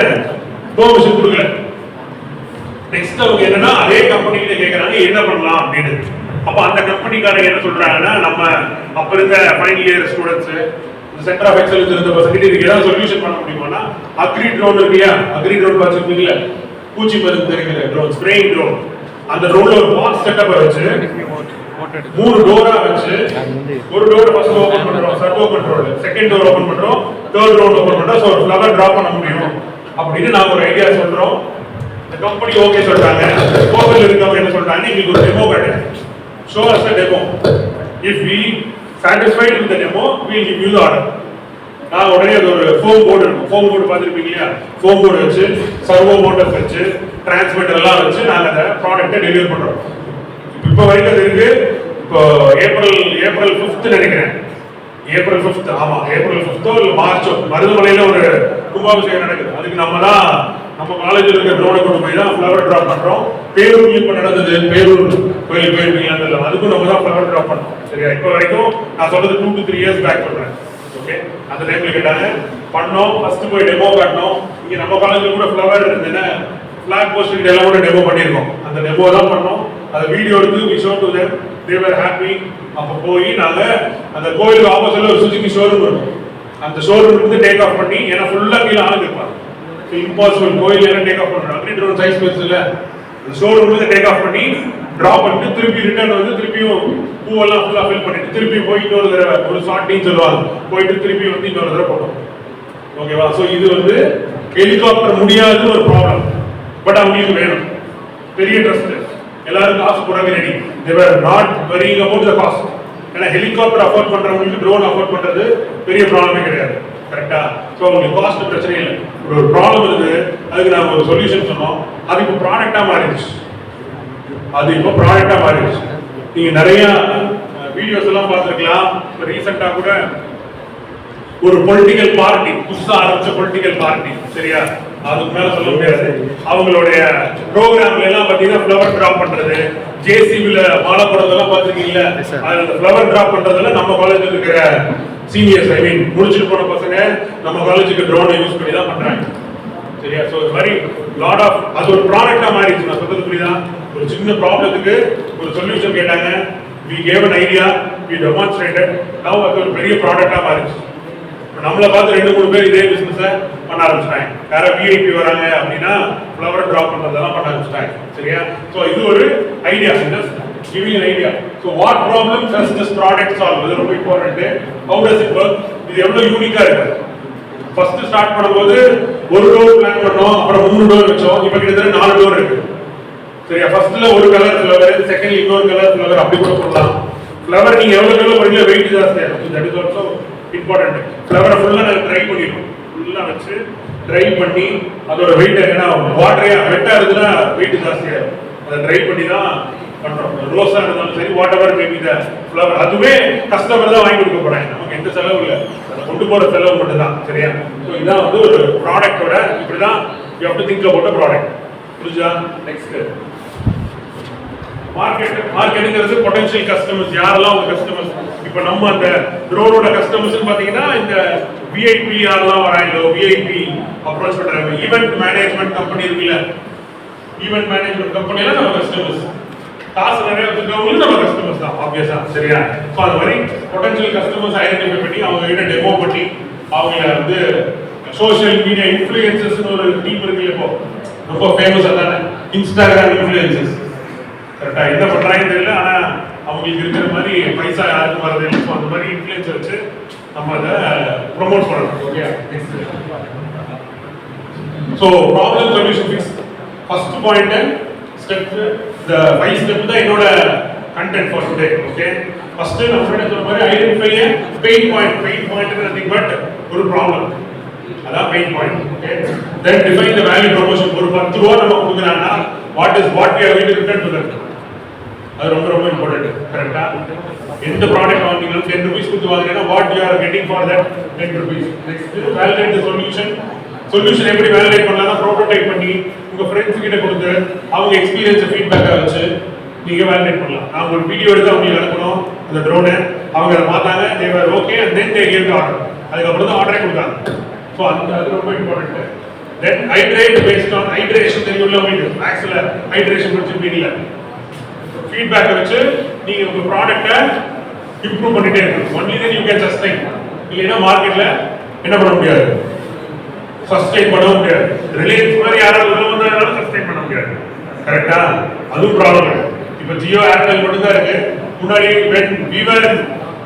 பெர்மிஷன் கொடுக்கல. நெக்ஸ்ட் அவங்க என்னன்னா அதே கம்பெனிகிட்ட கேட்கறாங்க என்ன பண்ணலாம் அப்படின்னு. அப்ப அந்த கம்பெனிக்காரங்க என்ன சொல்றாங்கன்னா, நம்ம அப்ப இருந்த final year students centre of excellence இருந்த பசங்க இதுக்கு ஏதாவது சொல்யூஷன் பண்ண முடியுமானா, அக்ரி ட்ரோன் இருக்கியா, அக்ரி ட்ரோன் பார்த்துருக்கீங்களா, பூச்சி மருந்து தெரிகிற ட்ரோன், ஸ்ப்ரேயிங் ட்ரோன், அந்த ட்ரோன்ல ஒரு பாக்ஸ் செட்டப் வச்சு 3 டோரா வச்சு, ஒரு டோர் ஃபர்ஸ்ட் ஓபன் பண்றோம், servo control, second door open பண்றோம், தேர்ட் டோர் ஓபன் பண்றோம், சோ ஒரு ஃப்ளவர் டிராப் பண்ண முடியும் அப்படின்னு நாங்க ஒரு ஐடியா சொல்றோம். இந்த கம்பெனி ஓகே சொல்றாங்க. கோவில் இருக்கவங்க என்ன சொல்றாங்க, உங்களுக்கு ஒரு டெமோ வேணும், show us a demo, if we satisfied with the demo we will give you the order. நான் உடனே அது ஒரு ஃபோம் போர்டு இருக்கும், ஃபோம் போர்டு பார்த்துருப்பீங்க இல்லையா, ஃபோம் போர்டு வச்சு சர்வோ மோட்டர்ஸ் வச்சு டிரான்ஸ்மிட்டர் எல்லாம் வச்சு நாங்கள் அந்த ப்ராடக்ட்டை டெலிவரி பண்றோம். இப்போ வரைக்கும் அது இருக்கு. இப்போ ஏப்ரல் 5th நினைக்கிறேன், ஏப்ரல் 5th, ஆமா ஏப்ரல் 5th இல்ல மார்ச்சோ மருதமலையில ஒரு கும்பாபிஷேகம் நடக்குது. அதுக்கு நம்ம காலேஜில் இருக்க ட்ரோனை கொண்டு போய் தான் ஃப்ளவர் டிராப் பண்றோம். பேரூர் இப்போ நடந்தது, பேரூர் கோயில் போயிருப்பீங்க, அதுக்கும் நம்ம தான் ஃப்ளவர் டிராப் பண்ணோம். சரியா, இப்போ வரைக்கும் நான் சொல்றது 2 to 3 years பேக் பண்றேன். ஓகே, அந்த டைம்ல கேட்டாங்க, பண்ணோம், ஃபர்ஸ்ட் போய் டெமோ காட்டணும். இங்க நம்ம காலேஜ்ல கூட ஃப்ளவர் என்ன ஃபிளாக் போஸ்டிங் எல்லாம் கூட டெமோ பண்ணியிருக்கோம். அந்த டெமோ தான் பண்ணோம், அந்த வீடியோ எடுத்து we showed to them, they were happy. அப்போ போய் நாங்க அந்த கோயிலுக்கு ஆப்போசிட்ல ஒரு சுசுகி ஷோரூம் இருக்கும், அந்த ஷோரூம் இருந்து டேக் ஆஃப் பண்ணி, ஏன்னா ஃபுல்லா கீழே ஆளுங்க இருப்பாங்க, இம்பாசிபிள் கோயில் எல்லாம் டேக் ஆஃப் பண்ணுறோம், அக்ரி ட்ரோன் சைஸ் பெருசு இல்லை, அந்த ஷோரூம் இருந்து டேக் ஆஃப் பண்ணி டிராப் பண்ணிட்டு திருப்பி ரிட்டர்ன் வந்து திருப்பியும் பூவெல்லாம் ஃபுல்லா ஃபில் பண்ணிட்டு திருப்பி போய் இன்னொரு தடவை ஒரு ஷார்ட்டின்னு சொல்லுவாங்க, போயிட்டு திருப்பி வந்து இன்னொரு தடவை போட்டோம். ஓகேவா, ஸோ இது வந்து ஹெலிகாப்டர் முடியாதுன்னு ஒரு ப்ராப்ளம், பட் அவங்களுக்கு வேணும் பெரிய ட்ரஸ்ட், எல்லாரும் காசு போடாம ready, they were not worrying about the cost. ஏன்னா ஹெலிகாப்டர் அஃபோர்ட் பண்றவங்களுக்கு ட்ரோன் அஃபோர்ட் பண்றது பெரிய ப்ராப்ளமே கிடையாது. கரெக்டா, ஸோ உங்களுக்கு காஸ்ட் பிரச்சனை இல்லை. ஒரு ப்ராப்ளம் இருக்கு, அதுக்கு நாம ஒரு சொல்யூஷன் சொன்னோம், அது இப்போ ப்ராடக்டா மாறிடுச்சு. நீங்க நிறைய வீடியோஸ் எல்லாம் பார்த்துருக்கலாம். இப்போ ரீசெண்டா கூட ஒரு பொலிட்டிக்கல் பார்ட்டி, புதுசா ஆரம்பிச்ச பொலிட்டிக்கல் பார்ட்டி, சரியா, அதுக்கு மேல சொல்ல முடியாது, அவங்களுடைய ப்ரோக்ராம்ல எல்லாம் பாத்தீங்கன்னா ஃப்ளவர் டிராப் பண்றது, ஜேசிபில மாலை போடுறதெல்லாம் பாத்துருக்கீங்களா, அந்த ஃப்ளவர் டிராப் பண்றதுல நம்ம காலேஜ்ல இருக்கிற சீனியர்ஸ், ஐ மீன் முடிச்சுட்டு போன பசங்க நம்ம காலேஜுக்கு ட்ரோனை யூஸ் பண்ணி தான் பண்றாங்க. சரியா, ஸோ இது மாதிரி லாட் ஆஃப், அது ஒரு ப்ராடக்டா மாறிடுச்சு. நான் சொல்றது புரியுதா, ஒரு சின்ன ப்ராப்ளத்துக்கு ஒரு சொல்யூஷன் கேட்டாங்க, we gave an idea, we demonstrated, now அது ஒரு பெரிய ப்ராடக்டா மாறிடுச்சு. நம்மளை பார்த்து 2-3 பேர் இதே பிசினஸை பண்ண ஆரம்பிச்சிட்டாங்க. யாரா விஐபி வராங்க அப்படின்னா ஃப்ளவர் டிராப் பண்றதெல்லாம் பண்ண ஆரம்பிச்சிட்டாங்க. சரியா, ஸோ இது ஒரு idea, giving an idea. So what problem does this product solve? இது ரொம்ப important. How does it work? இது எவ்வளவு யூனிக்கா இருக்கு. ஃபர்ஸ்ட் ஸ்டார்ட் பண்ணும்போது ஒரு டோர் பிளான் பண்ணோம், அப்புறம் 3 டோர் வச்சோம், இப்போ கிட்டத்தட்ட 4 டோர் இருக்கு. சரியா, ஃபர்ஸ்ட்ல ஒரு கலர் ஃப்ளவர், செகண்ட் இன்னொரு கலர் ஃப்ளவர், அப்படி கூட போடலாம். ஃப்ளவர் நீங்க எவ்வளவு கிலோ போறீங்களோ வெயிட் ஜாஸ்தியா இருக்கும். That is also important. ஃப்ளவரை ஃபுல்லா நாங்க ட்ரை பண்ணிடுவோம், ஃபுல்லா வச்சு ட்ரை பண்ணி அதோட வெயிட், ஏன்னா வாட்டரே வெட்டா இருக்குன்னா வெயிட் ஜாஸ்தியா இருக்கும், அதை ட்ரை பண்ணி தான் பண்றோம். ரோஸா இருந்தாலும் சரி, what ever maybe the flower, அதுவே கஸ்டமர் தான் வாங்கி கொடுக்க போறாங்க, நமக்கு எந்த செலவு இல்லை, அதை கொண்டு போற செலவு மட்டும் தான். சரியா, ஸோ இதான் வந்து ஒரு ப்ராடக்டோட இப்படிதான் you have to think about a product. புரிஞ்சா? நெக்ஸ்ட் மார்க்கெட்டுங்கிறது பொட்டன்ஷியல் கஸ்டமர்ஸ், யாரெல்லாம் உங்க கஸ்டமர்ஸ். இப்போ நம்ம அந்த ட்ரோனோட கஸ்டமர்ஸ் பாத்தீங்கன்னா இந்த விஐபி யாரெல்லாம் வராங்களோ, விஐபி அப்ரோச் பண்றாங்க, ஈவென்ட் மேனேஜ்மெண்ட் கம்பெனி இருக்குல்ல, ஈவென்ட் மேனேஜ்மெண்ட் கம்பெனி எல்லாம் நம்ம கஸ்டமர்ஸ், காசு நிறைய வச்சிருக்கவங்களும் நம்ம கஸ்டமர்ஸ் தான் ஆப்வியஸா. சரியா, ஸோ அது மாதிரி பொட்டன்ஷியல் கஸ்டமர்ஸ் ஐடென்டிஃபை பண்ணி அவங்க கிட்ட டெமோ பண்ணி அவங்கள வந்து சோஷியல் மீடியா இன்ஃப்ளூயன்சர்ஸ் ஒரு டீம் இருக்கு, இப்போ ரொம்ப ஃபேமஸா தானே இன்ஸ்டாகிராம் இன்ஃப்ளூயன்சர்ஸ். கரெக்டா, என்ன பண்றாங்கன்னு தெரியல, ஆனா அவங்களுக்கு இருக்கிற மாதிரி பைசா யாருக்கும் வரது இல்லை. அந்த மாதிரி இன்ஃப்ளூயன்ஸ் வச்சு நம்ம அதை ப்ரொமோட் பண்ணணும். Okay, so problem solution fix. First point step இந்த 5 ஸ்டெப் தான் என்னோட content for today. Okay, first நம்ம என்ன சொல்ற மாதிரி identify a pain point is nothing but ஒரு problem, அதான் pain point. Okay, then define the value proposition. ஒரு 10 ரூபாய் நம்ம கொடுக்கறானா what we are going to return to them, அது ரொம்ப ரொம்ப important. கரெக்ட்டா? எந்த ப்ராடக்ட் வாங்குறீங்களோ 10 rupees கொடுத்து வாங்குறீங்கன்னா what you are getting for that 10 rupees. Next, validate the solution. Solution எப்படி வேலிடேட் பண்ணலாம்னா ப்ரோட்டோடைப் பண்ணி உங்க ஃப்ரெண்ட்ஸ் கிட்ட கொடுத்து அவங்க எக்ஸ்பீரியன்ஸ் ஃபீட்பேக்கா வச்சு நீங்க வேலிடேட் பண்ணலாம். நான் ஒரு வீடியோ எடுத்து அவங்களுக்கு அனுப்பணும் அந்த ட்ரோனை, அவங்க அதை பார்த்தாங்க, they were okay and then they gave the order. அதுக்கப்புறம் தான் ஆர்டரே கொடுத்தாங்க. ஸோ அது ரொம்ப important. Then hydrate based on hydration தெரியும்ல உங்களுக்கு மேக்ஸ்ல ஹைட்ரேஷன் படிச்சிருப்பீங்கல்ல, ஃபீட்பேக்கை வச்சு நீங்க உங்க ப்ராடக்ட்டை இம்ப்ரூவ் பண்ணிட்டே இருக்கணும். Only then you can sustain. இல்லைன்னா மார்க்கெட்ல என்ன பண்ண முடியாது, சஸ்டைன் பண்ண முடியாது. ரிலையன்ஸ் மாதிரி யாராவது உள்ள வந்தாலும் சஸ்டைன் பண்ண முடியாது. கரெக்டா? அதுவும் ப்ராப்ளம். இப்போ ஜியோ ஏர்டெல் மட்டும் தான் இருக்கு. முன்னாடி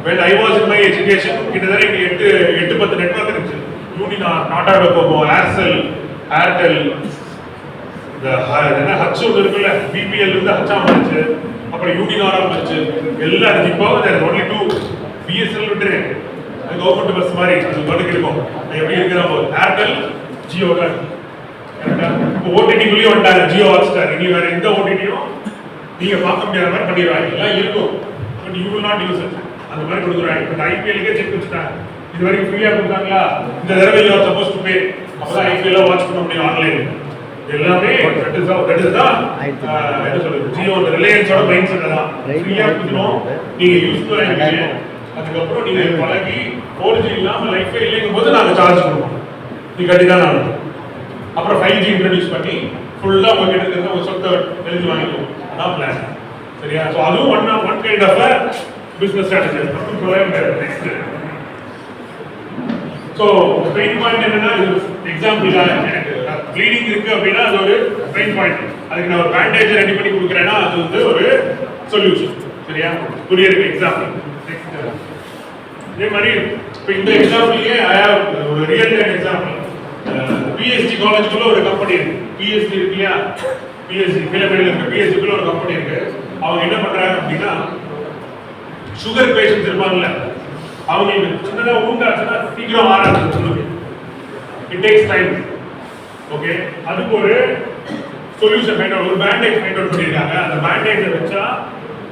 when I was in my education கிட்டத்தட்ட 8-10 நெட்வொர்க் இருந்துச்சு. யூனினா, டாடா டோகோமோ, ஏர்டெல், இந்த ஹச் ஒன்று இருக்குல்ல, பிபிஎல் இருந்து ஹச்சா வந்துச்சு, அப்புறம் யூனினாரா வந்துச்சு, எல்லாம் இருக்கு. இப்போ ஒன்லி 2 பிஎஸ்எல் விட்டுரு, அது கவர்மெண்ட் பஸ் மாதிரி அது மட்டும் இருக்கும். எப்படி இருக்கிறா போது ஏர்டெல் ஜியோ தான். கரெக்டா? இப்போ ஓடிடிக்குள்ளேயே வந்துட்டாங்க ஜியோ ஹாட்ஸ்டார். இனி வேற எந்த ஓடிடியும் நீங்க பார்க்க முடியாத மாதிரி பண்ணிடுவாங்க. எல்லாம் இருக்கும், but you will not use it. அந்த மாதிரி கொடுக்குறாங்க. இப்போ ஐபிஎல்லுக்கே செக் வச்சுட்டாங்க. இது வரைக்கும் ஃப்ரீயா கொடுத்தாங்களா, இந்த தடவை you are suppose to pay, அப்பதான் ஐபிஎல்ல வாட்ச் பண்ண முடியும் ஆன்லைன். எல்லாமே தட் இஸ் தான் என்ன சொல்றது, ஜியோ அந்த ரிலையன்ஸோட மைண்ட் செட் தான். ஃப்ரீயா கொடுக்கணும், நீங்க யூஸ் பண்ணுவீங்க, அதுக்கப்புறம் நீங்க பழகி 4G இல்லாம லைஃபே இல்லைங்கும் போது நாங்க சார்ஜ் பண்ணுவோம், நீ கட்டி தான் ஆகணும். அப்புறம் 5G இன்ட்ரடியூஸ் பண்ணி ஃபுல்லா உங்ககிட்ட இருக்கிற ஒரு சொத்தை எழுதி வாங்கிக்குவோம். அதான் பிளான். சரியா? ஸோ அதுவும் one kind of business strategy. அப்படின்னு சொல்லவே முடியாது. நெக்ஸ்ட், ஸோ பெயின் பாயிண்ட் என்னன்னா, இது எக்ஸாம்பிள் தான். எனக்கு ப்ளீடிங் இருக்கு அப்படின்னா அது ஒரு பெயின் பாயிண்ட். அதுக்கு நான் ஒரு பேண்டேஜ் ரெடி பண்ணி கொடுக்குறேன்னா அது வந்து ஒரு சொல்யூஷன். சரியா? புரியுது எக்ஸாம்பிள். நெக்ஸ்ட், இதே மாதிரி இப்போ இந்த எக்ஸாம்பிள்லேயே ஒரு ரியல் டைம் எக்ஸாம்பிள். பிஎஸ்டி காலேஜுக்குள்ள ஒரு கம்பெனி இருக்கு. பிஎஸ்டி இருக்கு இல்லையா, பிஎஸ்சி கீழப்படியில் இருக்க பிஎஸ்சிக்குள்ள ஒரு கம்பெனி இருக்கு. அவங்க என்ன பண்றாங்க அப்படின்னா, சுகர் பேஷண்ட்ஸ் இருப்பாங்கல்ல, அவங்களுக்கு சின்னதாக உண்டாச்சுன்னா சீக்கிரம் ஆராய்ச்சி சொல்லுங்க, இட் டேக்ஸ் டைம். ஓகே, அதுக்கு ஒரு சொல்யூஷன் ஃபைண்ட் அவுட், ஒரு பேண்டேஜ் ஃபைண்ட் அவுட் பண்ணியிருக்காங்க. அந்த பேண்டேஜை வச்சா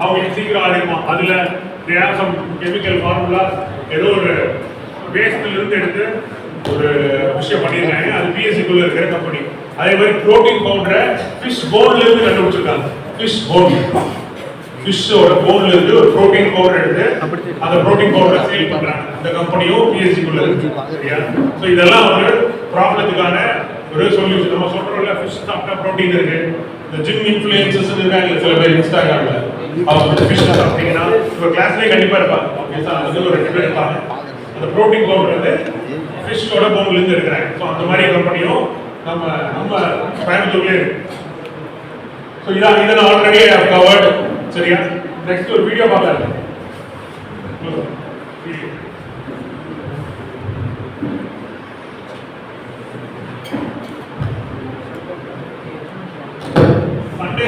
அவங்களுக்கு சீக்கிரம் ஆரம்பிமா. அதில் சம் கெமிக்கல் ஃபார்முலா ஏதோ ஒரு வேஸ்ட்ல இருந்து எடுத்து ஒரு விஷயம் பண்ணியிருக்காங்க. அது பிஎஸ்சிக்குள்ள இருக்கிற கம்பெனி. அதே மாதிரி புரோட்டீன் பவுடரை ஃபிஷ் போன்ல இருந்து கண்டுபிடிச்சிருக்காங்க. ஃபிஷ்ஷோட போன்ல இருந்து ஒரு புரோட்டீன் பவுடர் எடுத்து அந்த புரோட்டீன் பவுடரை சேல் பண்றாங்க. இந்த கம்பெனியும் பிஎஸ்சிக்குள்ள இருக்கு. சரியா? ஸோ இதெல்லாம் ஒரு ப்ராப்ளத்துக்கான ஒரு சொல்யூஷன். நம்ம சொல்றோம்ல, ஃபிஷ் சாப்பிட்டா புரோட்டீன் இருக்கு. இந்த ஜிம் இன்ஃப்ளூயன்சர்ஸ் இருக்காங்க சில பேர் இன்ஸ்டாகிராம்ல, அவங்க ஃபிஷ் சாப்பிட்டீங்கன்னா இப்போ கிளாஸ்லேயே கண்டிப்பா இருப்பாங்க. அது ஒரு 2 பேர் இருப்பாங்க. அந்த புரோட்டீன் பவுடர் வந்து ஃபிஷ்ஷோட போன்ல இருந்து எடுக்கிறாங்க. ஸோ அந்த மாதிரி கம்பெனியும் நம்ம கோயம்புத்தூர்லேயே இருக்கு. ஸோ இதை நான் ஆல்ரெடி கவர்டு. சரியா? நெக்ஸ்ட் ஒரு வீடியோ பார்க்கலாம்.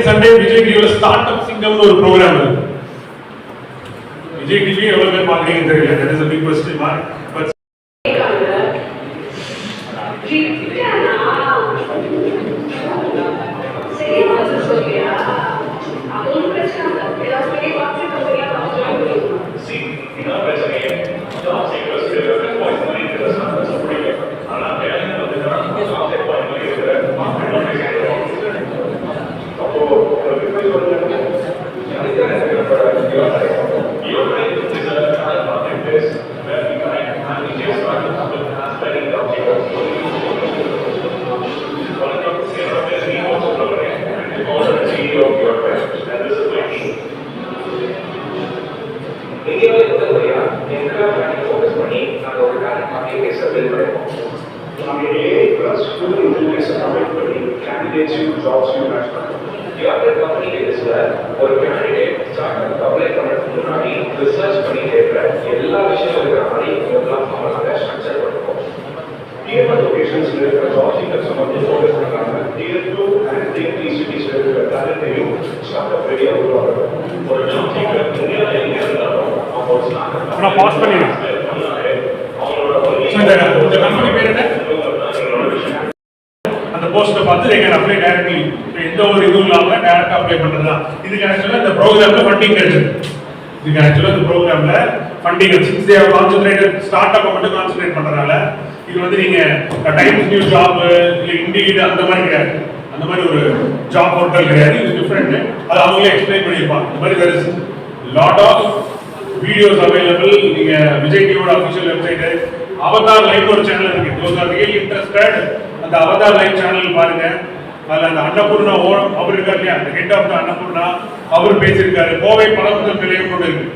சண்டே விஜய் டிவில ஸ்டார்ட் அப் சிங்கம்னு ஒரு ப்ரோக்ராம் இருக்கு. விஜய் டிவி எவ்வளவு பேர் பாக்குறீங்க தெரியல, that is a big question mark. But ஒரு கேண்டிடேட் ஸ்டார்ட் அப்ளை பண்ணுறதுக்கு முன்னாடி ரிசர்ச் பண்ணி கேட்குற எல்லா விஷயமும் இருக்கிற மாதிரி இதெல்லாம் அவங்களால ஸ்ட்ரக்சர் பண்ணுவோம். Tier 1 லொகேஷன்ஸ்ல இருக்கிற ஜாப்ஸ் நம்ம வந்து ஃபோக்கஸ் பண்ணாம Tier 2 and Tier 3 சிட்டிஸ்ல இருக்கிற டேலண்ட்டையும் ஸ்டார்ட் அப் ரெடியா உருவாங்க. ஒரு நம்பிக்கை இந்தியால எங்க இருந்தாலும் அவங்க ஒரு ஸ்டார்ட் அப் நான் பாஸ் பண்ணிடுறேன். அவங்களோட இந்த கம்பெனி பேர் என்ன? அந்த போஸ்ட்டை பார்த்து they can apply directly. எந்த ஒரு இதுவும் இல்லாம டைரக்டா அப்ளை பண்றதுதான். இதுக்கு ஆக்சுவலா இந்த ப்ரோக்ராம்ல ஃபண்டிங் கிடைச்சது. இதுக்கு ஆக்சுவலா இந்த ப்ரோக்ராம்ல funding since they have concentrated startup மட்டும் கான்சென்ட்ரேட் பண்றதுனால இது வந்து நீங்க டைம்ஸ் நியூ ஜாப் இல்ல இண்டீட் அந்த மாதிரி கிடையாது. அந்த மாதிரி ஒரு ஜாப் போர்ட்டல் கிடையாது. இது டிஃபரெண்ட். அது அவங்களே எக்ஸ்பிளைன் பண்ணியிருப்பாங்க. இந்த மாதிரி there is lot of videos available. நீங்க விஜய் டிவியோட அஃபிஷியல் வெப்சைட் அவதார் லைவ் ஒரு சேனல் இருக்கு. those are really interested அந்த அவதார் லைவ் சேனல் பாருங்க. அதுல அந்த அன்னபூர்ணா அவர் இருக்காரு இல்லையா, அந்த ஹெட் ஆஃப் த அன்னபூர்ணா அவர் பேசியிருக்காரு. கோவை பழமுதல் நிலையம் கொண்டு இருக்கு.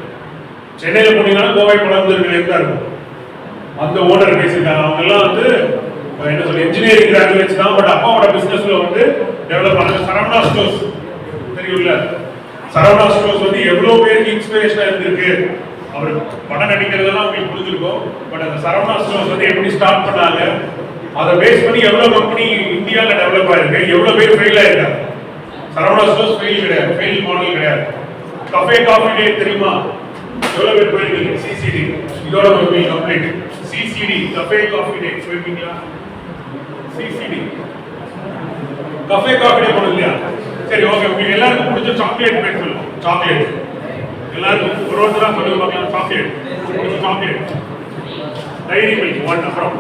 சென்னையில போனீங்கன்னா கோவை பழமுதல் நிலையம் தான் இருக்கும். அந்த ஓனர் பேசியிருக்காங்க. அவங்க எல்லாம் வந்து என்ன சொல்ல இன்ஜினியரிங் கிராஜுவேட்ஸ் தான். பட் அப்பாவோட பிசினஸ்ல வந்து டெவலப் பண்ணாங்க. சரவணா ஸ்டோர்ஸ் தெரியும்ல, சரவணா ஸ்டோர்ஸ் வந்து எவ்வளவு பேருக்கு இன்ஸ்பிரேஷனா இருந்திருக்கு. அவர் படம் நடிக்கிறதெல்லாம் உங்களுக்கு புரிஞ்சிருக்கும். பட் அந்த சரவணா ஸ்டோர்ஸ் வந்து எப்படி ஸ்டார்ட் பண்ணாங்க, அதை பேஸ் பண்ணி எவ்வளவு கம்பெனி இந்தியாவில் டெவலப் ஆயிருக்கு, எவ்வளவு பேர் ஃபெயில் ஆயிருக்காங்க. சரவணா ஸ்டோர்ஸ் ஃபெயில் கிடையாது, ஃபெயில் மாடல் கிடையாது. கஃபே காஃபி டே தெரியுமா, எவ்வளவு பேர் போயிருக்கீங்க? சிசிடி இதோட ஒரு complete. CCD Cafe Coffee Day போயிருக்கீங்களா? சிசிடி கஃபே காஃபி டே போனது இல்லையா? சரி, ஓகே. உங்களுக்கு எல்லாருக்கும் பிடிச்ச சாக்லேட் பேர் சொல்லுவோம். சாக்லேட் எல்லாருக்கும் ஒரு ஒருத்தரா சொல்லுங்க பார்க்கலாம். Chocolate chocolate Dairy Milk one. அப்புறம்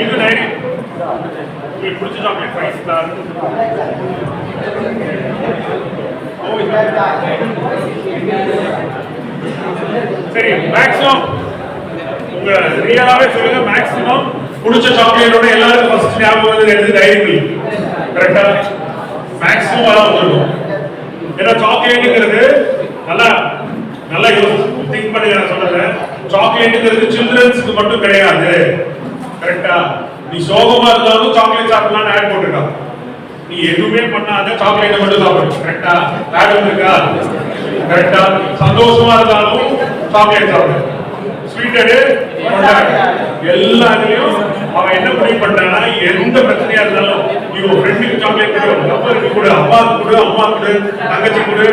இது டைரி உங்களுக்கு பிடிச்ச சாக்லேட் 5 ஸ்டார். சரி, மேக்ஸிமம் உங்க ரியலாவே சொல்லுங்க. மேக்ஸிமம் பிடிச்ச சாக்லேட்டோட எல்லாருக்கும் ஃபர்ஸ்ட் ஞாபகம் வந்து எடுத்து டைரி மில்க். கரெக்டா? மேக்ஸிமம் அதான் வந்துடும். ஏன்னா சாக்லேட்டுங்கிறது நல்லா நல்லா திங்க் பண்ணி நான் சொல்றேன். சாக்லேட்டுங்கிறது சில்ட்ரன்ஸ்க்கு மட்டும் கிடையாது. கரெக்டா? நீ சோகமா இருந்தாலும் சாக்லேட் சாப்பிடலாம்னு ஆட் போட்டிருக்கான். நீ எதுவுமே பண்ணாத சாக்லேட்டை மட்டும் சாப்பிடு. கரெக்டா? ஆட் வந்திருக்கா? கரெக்டா? சந்தோஷமா இருந்தாலும் சாக்லேட் சாப்பிடு. ஸ்வீட்டடு எல்லாத்துலயும் அவன் என்ன முடிவு பண்றான்னா, எந்த பிரச்சனையா இருந்தாலும் நீ ஒரு ஃப்ரெண்டுக்கு சாக்லேட் கொடு, அப்பருக்கு கொடு, அப்பாவுக்கு கொடு, அம்மா கொடு, தங்கச்சி கொடு,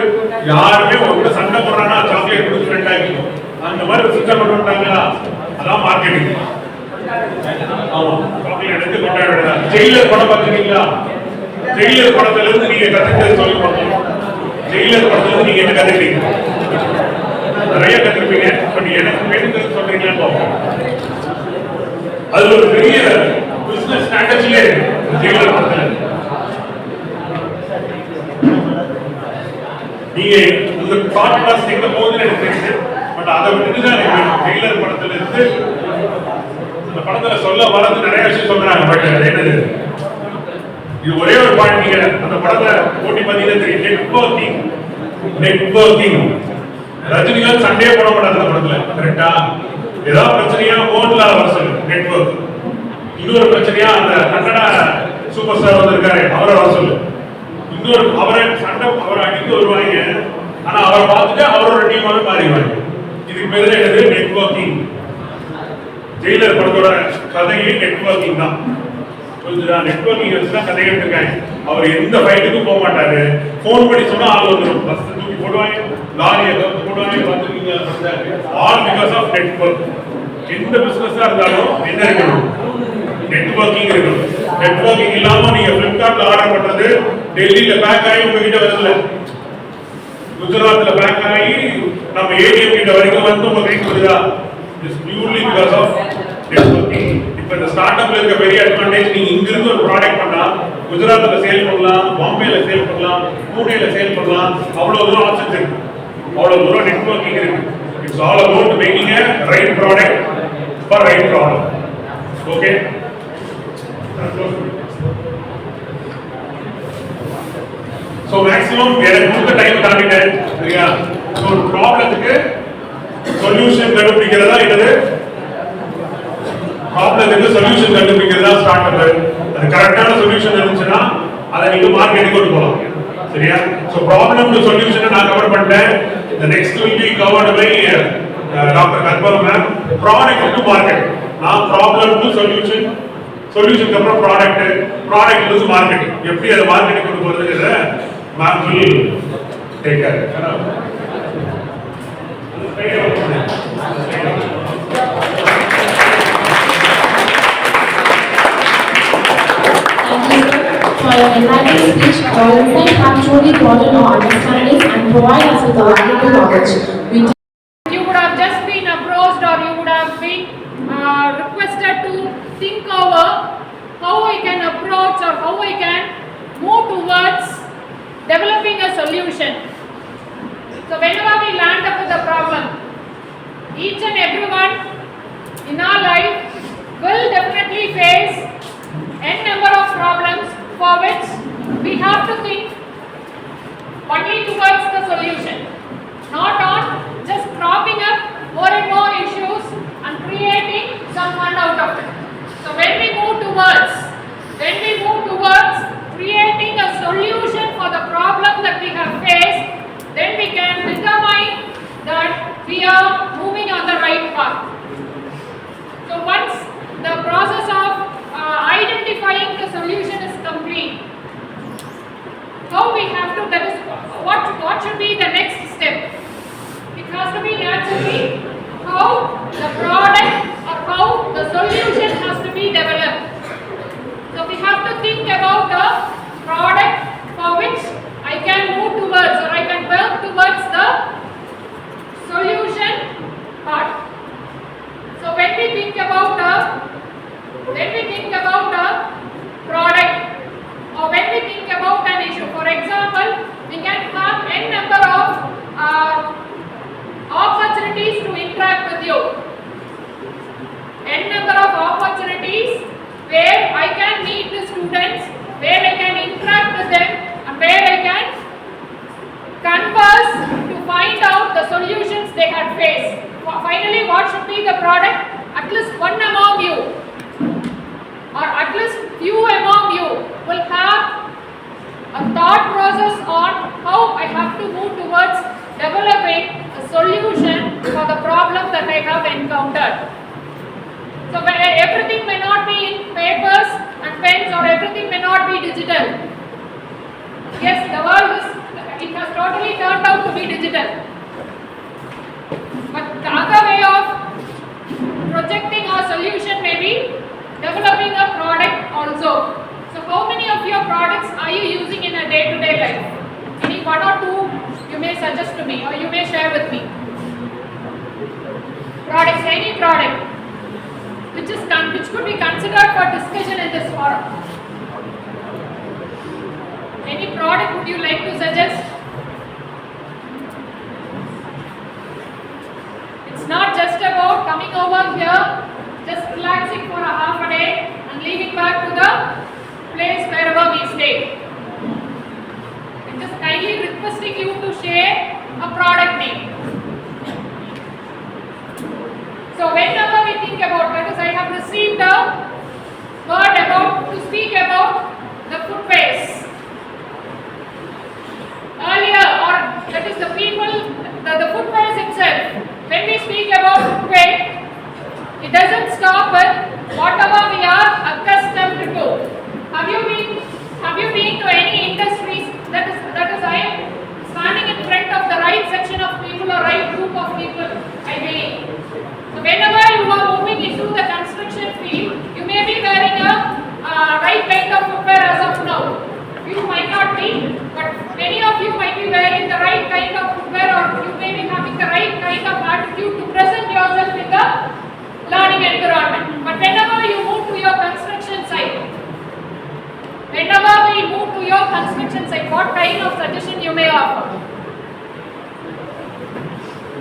யாருமே உங்க சண்டை போடுறானா சாக்லேட் கொடுத்து ஃப்ரெண்ட் ஆகி அந்த மாதிரி சிஸ்டம் கொண்டு வந்தாங்களா? அதான் மார்க்கெட்டிங். ஆமா, சாக்லேட் எடுத்து கொண்டாட வேண்டாம். ஜெயிலர் படம் பார்த்துருக்கீங்களா? ஜெயிலர் படத்துல இருந்து நீங்க கத்துக்கிறது சொல்லி பார்க்கணும். ஜெயிலர் படத்துல இருந்து நீங்க என்ன கத்துக்கிறீங்க? நிறைய கத்துருப்பீங்க. பட் எனக்கு வேணுங்கிறது சொல்றீங்களான்னு பார்ப்போம். அதுல ஒரு பெரிய பிசினஸ் ஸ்ட்ராட்டஜியே ஜெயிலர் படத்துல. நீங்க உங்க தாட் ப்ராசஸ் எங்க போகுதுன்னு எனக்கு தெரியுது. பட் அதை விட்டுட்டு தான் எனக்கு ஜெயிலர் படத்துல இருந்து இந்த படத்துல சொல்ல வரது நிறைய விஷயம் சொல்றாங்க. பட் அது என்னது, இது ஒரே ஒரு பாயிண்ட். நீங்க அந்த படத்துல போட்டி பார்த்தீங்கன்னா தெரியும். நெட்வொர்க்கிங். நெட்வொர்க்கிங் ரஜினிகாந்த் சண்டே போட மாட்டாங்க அந்த படத்துல. கரெக்டா? ஏதாவது பிரச்சனையா போன்ல வர சொல்லு நெட்வொர்க். இன்னொரு பிரச்சனையா அந்த கன்னடா சூப்பர் ஸ்டார் வந்திருக்காரு, அவரை வர சொல்லு. இன்னொரு அவரை சண்டை அவரை அடிக்க வருவாங்க. ஆனா அவரை பார்த்துட்டு அவரோட டீமாவே மாறிடுவாங்க. இதுக்கு பேரு என்னது? நெட்வொர்க்கிங். ஜெயிலர் படத்தோட கதையே நெட்வொர்க்கிங் தான். புரிஞ்சுதா? நெட்வொர்க்கிங் வச்சுதான் கதை எடுத்துருக்காங்க. அவர் எந்த ஃபைட்டுக்கும் போக மாட்டாரு. போன் பண்ணி சொன்னா ஆள் வந்துடும். பஸ் தூக்கி போடுவாங்க, லாரி ஏதாவது போடுவாங்க. பார்த்துருக்கீங்க? All because of network. எந்த பிசினஸா இருந்தாலும் என்ன இருக்கணும்? நெட்வொர்க்கிங் இருக்கணும். நெட்வொர்க்கிங் இல்லாம நீங்க பிளிப்கார்ட்ல ஆர்டர் பண்றது டெல்லியில பேக் ஆகி உங்ககிட்ட வரல, குஜராத்ல பேக் ஆகி நம்ம ஏடிஎம் கிட்ட வரைக்கும் வந்து உங்க கைக்கு வருதா? It's purely because of networking. இப்ப இந்த ஸ்டார்ட் அப்ல இருக்க பெரிய அட்வான்டேஜ், நீங்க இங்க இருந்து ஒரு ப்ராடக்ட் பண்ணா குஜராத்ல சேல் பண்ணலாம், பாம்பேல சேல் பண்ணலாம், பூனேல சேல் பண்ணலாம். அவ்வளவு தூரம் ஆப்ஷன்ஸ் இருக்கு, அவ்வளவு தூரம் நெட்வொர்க்கிங் இருக்கு. It's all about making a right product for right problem. Okay? So maximum எனக்கு கொடுத்த டைம் தாண்டிட்டேன். சரியா? ஒரு ப்ராப்ளத்துக்கு சொல்யூஷன் கண்டுபிடிக்கிறதா என்னது? ப்ராப்ளத்துக்கு சொல்யூஷன் கண்டுபிடிக்கிறதா ஸ்டார்ட் அப். அது கரெக்டான சொல்யூஷன் இருந்துச்சுன்னா அதை நீங்க மார்க்கெட்டுக்கு கொண்டு போகலாம். சரியா? சோ ப்ராப்ளம் டு சொல்யூஷன் நான் கவர் பண்ணிட்டேன். The next will be covered by Dr. Karpal ma'am. Product to market. நான் ப்ராப்ளம் டு சொல்யூஷன், சொல்யூஷனுக்கு அப்புறம் ப்ராடக்ட், ப்ராடக்ட் டு மார்க்கெட்டிங். எப்படி அதை மார்க்கெட்டிங் கொண்டு போறதுங்கிறத Ma'am will take care. Hello. Straight out. Straight out. Thank you, sir. For your enlightening speech, your insights have truly broadened our understandings and provide us with a valuable knowledge. We You would have just been approached or you would have been requested to think over how I can approach or how I can move towards developing a solution. So whenever we land up with a problem, each and everyone in our life will definitely face n number of problems for which we have to think only towards the solution, not on just cropping up more and more issues and creating some fun out of it. So when we move towards creating a solution for the problem that we have faced, then we can determine that we are moving on the right path. So once the process of identifying the solution is complete, how we have to, that is what should be the next step? It has to be naturally how the product or how the solution has to be developed. So we have to think about the product for which I can move towards or I can work towards the solution part. So when we think about the product or when we think about an issue, for example, we can have n number of opportunities to interact with you. N number of opportunities where I can meet the students, where I can interact with them, and where I can converse to find out the solutions they had faced. Finally, what should be the product? At least one among you, or at least few among you, will have a thought process on how I have to move towards developing a solution for the problem that I have encountered. So everything may not be in papers and pens or everything may not be digital. Yes, the world it has totally turned out to be digital. But the other way of projecting our solution may be developing a product also. So how many of your products are you using in a day-to-day life? Any one or two you may suggest to me or you may share with me. Products, any product which could be considered for discussion in this forum. Any product would you like to suggest? It's not just about coming over here, just relaxing for a half a day and leaving back to the place wherever we stay. I'm just kindly requesting you to share a product name. So whenever we think about, that is, I have received a word to speak about the food waste. Earlier, or that is the people, the food waste itself. When we speak about food waste, it doesn't stop with whatever we are accustomed to. Have you been to any industries? That is I am standing in front of the right section of people or right group of people, I believe. So whenever you are moving into the construction field, you may be wearing a right kind of footwear as of now. You might not be, but many of you might be wearing the right kind of footwear or you may be having the right kind of attitude to present yourself in the learning environment. But whenever you move to your construction site, what kind of suggestion you may offer?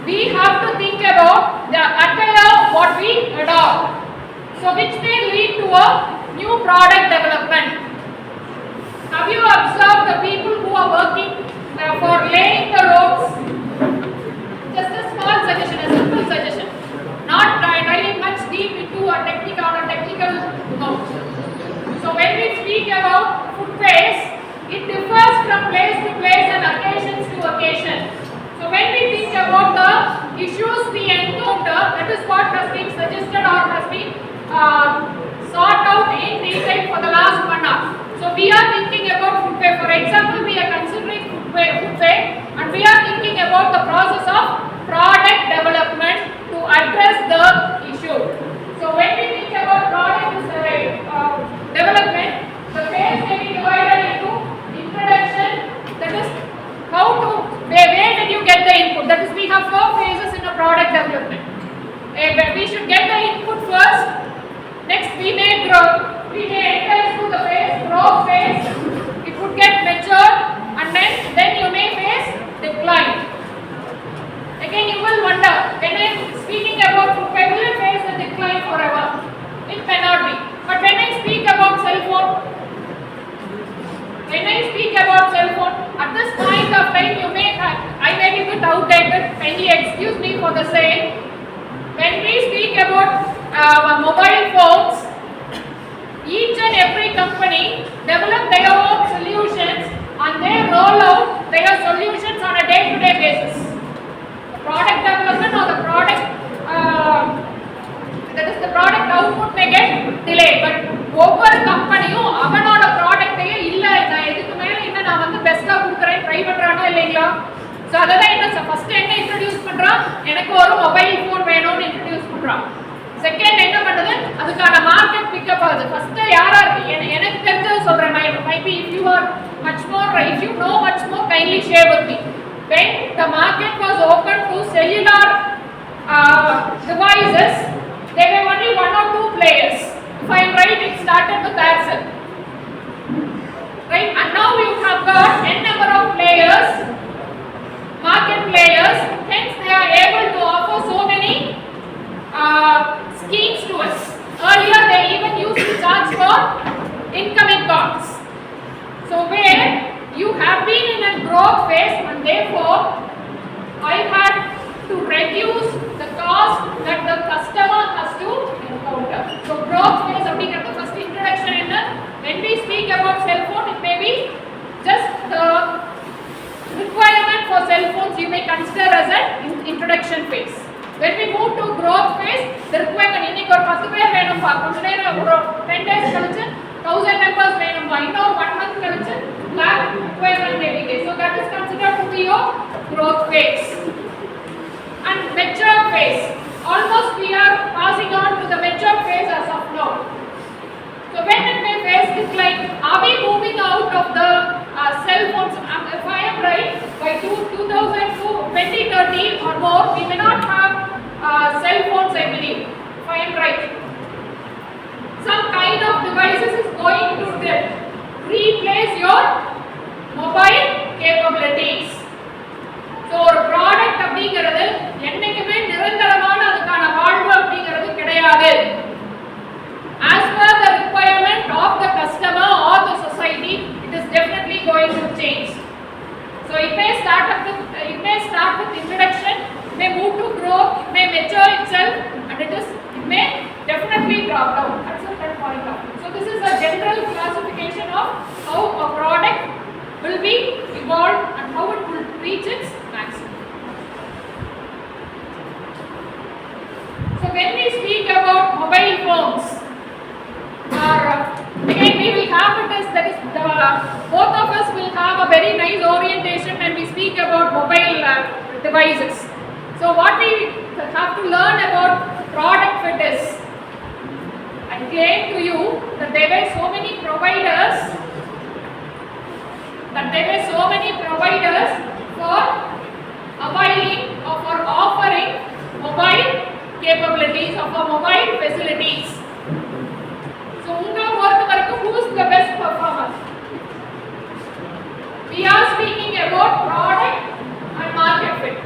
We have to think about the attire what we adopt. So which may lead to a new product development. Have you observed the people who are working for laying the roads? Just a small suggestion, a simple suggestion. Not diving much deep into a technical note. So when we speak about food waste, it differs from place to place and occasions to occasion. So when we think about the issues we encounter, that is what has been suggested or has been sought out in detail for the last 1 hour. So we are thinking about food waste. For example, we are considering the process of product development to address the issue. So when we think about product development, the phase may be divided into introduction, that is how to, where did you get the input, that is we have 4 phases in a product development. We should get the input first, next we may enter into the phase, growth phase, it would get mature, and then you may face decline. Again you will wonder, when I am speaking about food, I will face the decline forever. It may not be. But when I speak about cell phone, at this point of time I may be a bit outdated, kindly excuse me for the same. When we speak about mobile phones, each and every company develop their own solutions and they roll out their solutions on a day-to-day basis. The product development or the product, that is the product output may get delayed, but ஒவ்வொரு கம்பெனியும் அவனோட ப்ராடக்ட்டையே இல்லை நான் இதுக்கு மேலே இன்னும் நான் வந்து பெஸ்ட்டாக கொடுக்குறேன் ட்ரை பண்ணுறானோ இல்லைங்களா. ஸோ அதை தான் என்ன ஃபஸ்ட்டு என்ன இன்ட்ரடியூஸ் பண்ணுறான், எனக்கு ஒரு மொபைல் ஃபோன் வேணும்னு இன்ட்ரடியூஸ் பண்ணுறான். செகண்ட் என்ன பண்ணுது, அதுக்கான மார்க்கெட் பிக்கப் ஆகுது. ஃபஸ்ட்டு எனக்கு தெரிஞ்சது சொல்கிறேன், maybe if you are much more, if you know much more, kindly share with me. When the market was open to cellular devices, there were only 1 or 2 players. If I am right, it started with Aircel. Right? And now you have got n number of players, market players, hence they are able to offer so many schemes to us. Earlier they even used to charge for incoming calls. So where you have been in a growth phase and therefore I had to reduce the cost that the customer has to encounter. So growth phase அப்படிங்கிறது first introduction என்ன, when we speak about cell phone it may be just the requirement for cell phones you may consider as an introduction phase. When we move to growth phase, the requirement இன்னைக்கு ஒரு 10 பேர் வேணும்பா, கொஞ்ச நேரம் ஒரு 10 days கழிச்சு 1000 members வேணும்பா, இன்னொரு 1 month கழிச்சு lakh requirement may be there. So that is considered to be your growth phase. And mature phase, almost we are passing on to the mature phase as of now. So when it may face decline, are we moving out of the cell phones? If I am right, by 2000 to 2030 or more, we may not have cell phones, I believe. If I am right, some kind of devices is going to replace your mobile capabilities. So ஒரு product அப்படிங்கிறது என்னைக்குமே நிரந்தரமான அதுக்கான வாழ்வு அப்படிங்கிறது கிடையாது. As per the requirement of the customer or the society, it is definitely going to change. So it may start with introduction, it may move to growth, it may mature itself, and it may definitely drop down. That's the third point of it. So this is a general classification of how a product will be evolved and how it will reach its maximum. So when we speak about mobile phones, again we will have it as that is both of us will have a very nice orientation when we speak about mobile devices. So what we have to learn about product fit is, I claim to you that there were so many providers for availing or for offering mobile capabilities or for mobile facilities. So unga porthavaraikum, who is the best performer? We are speaking about product and market fit.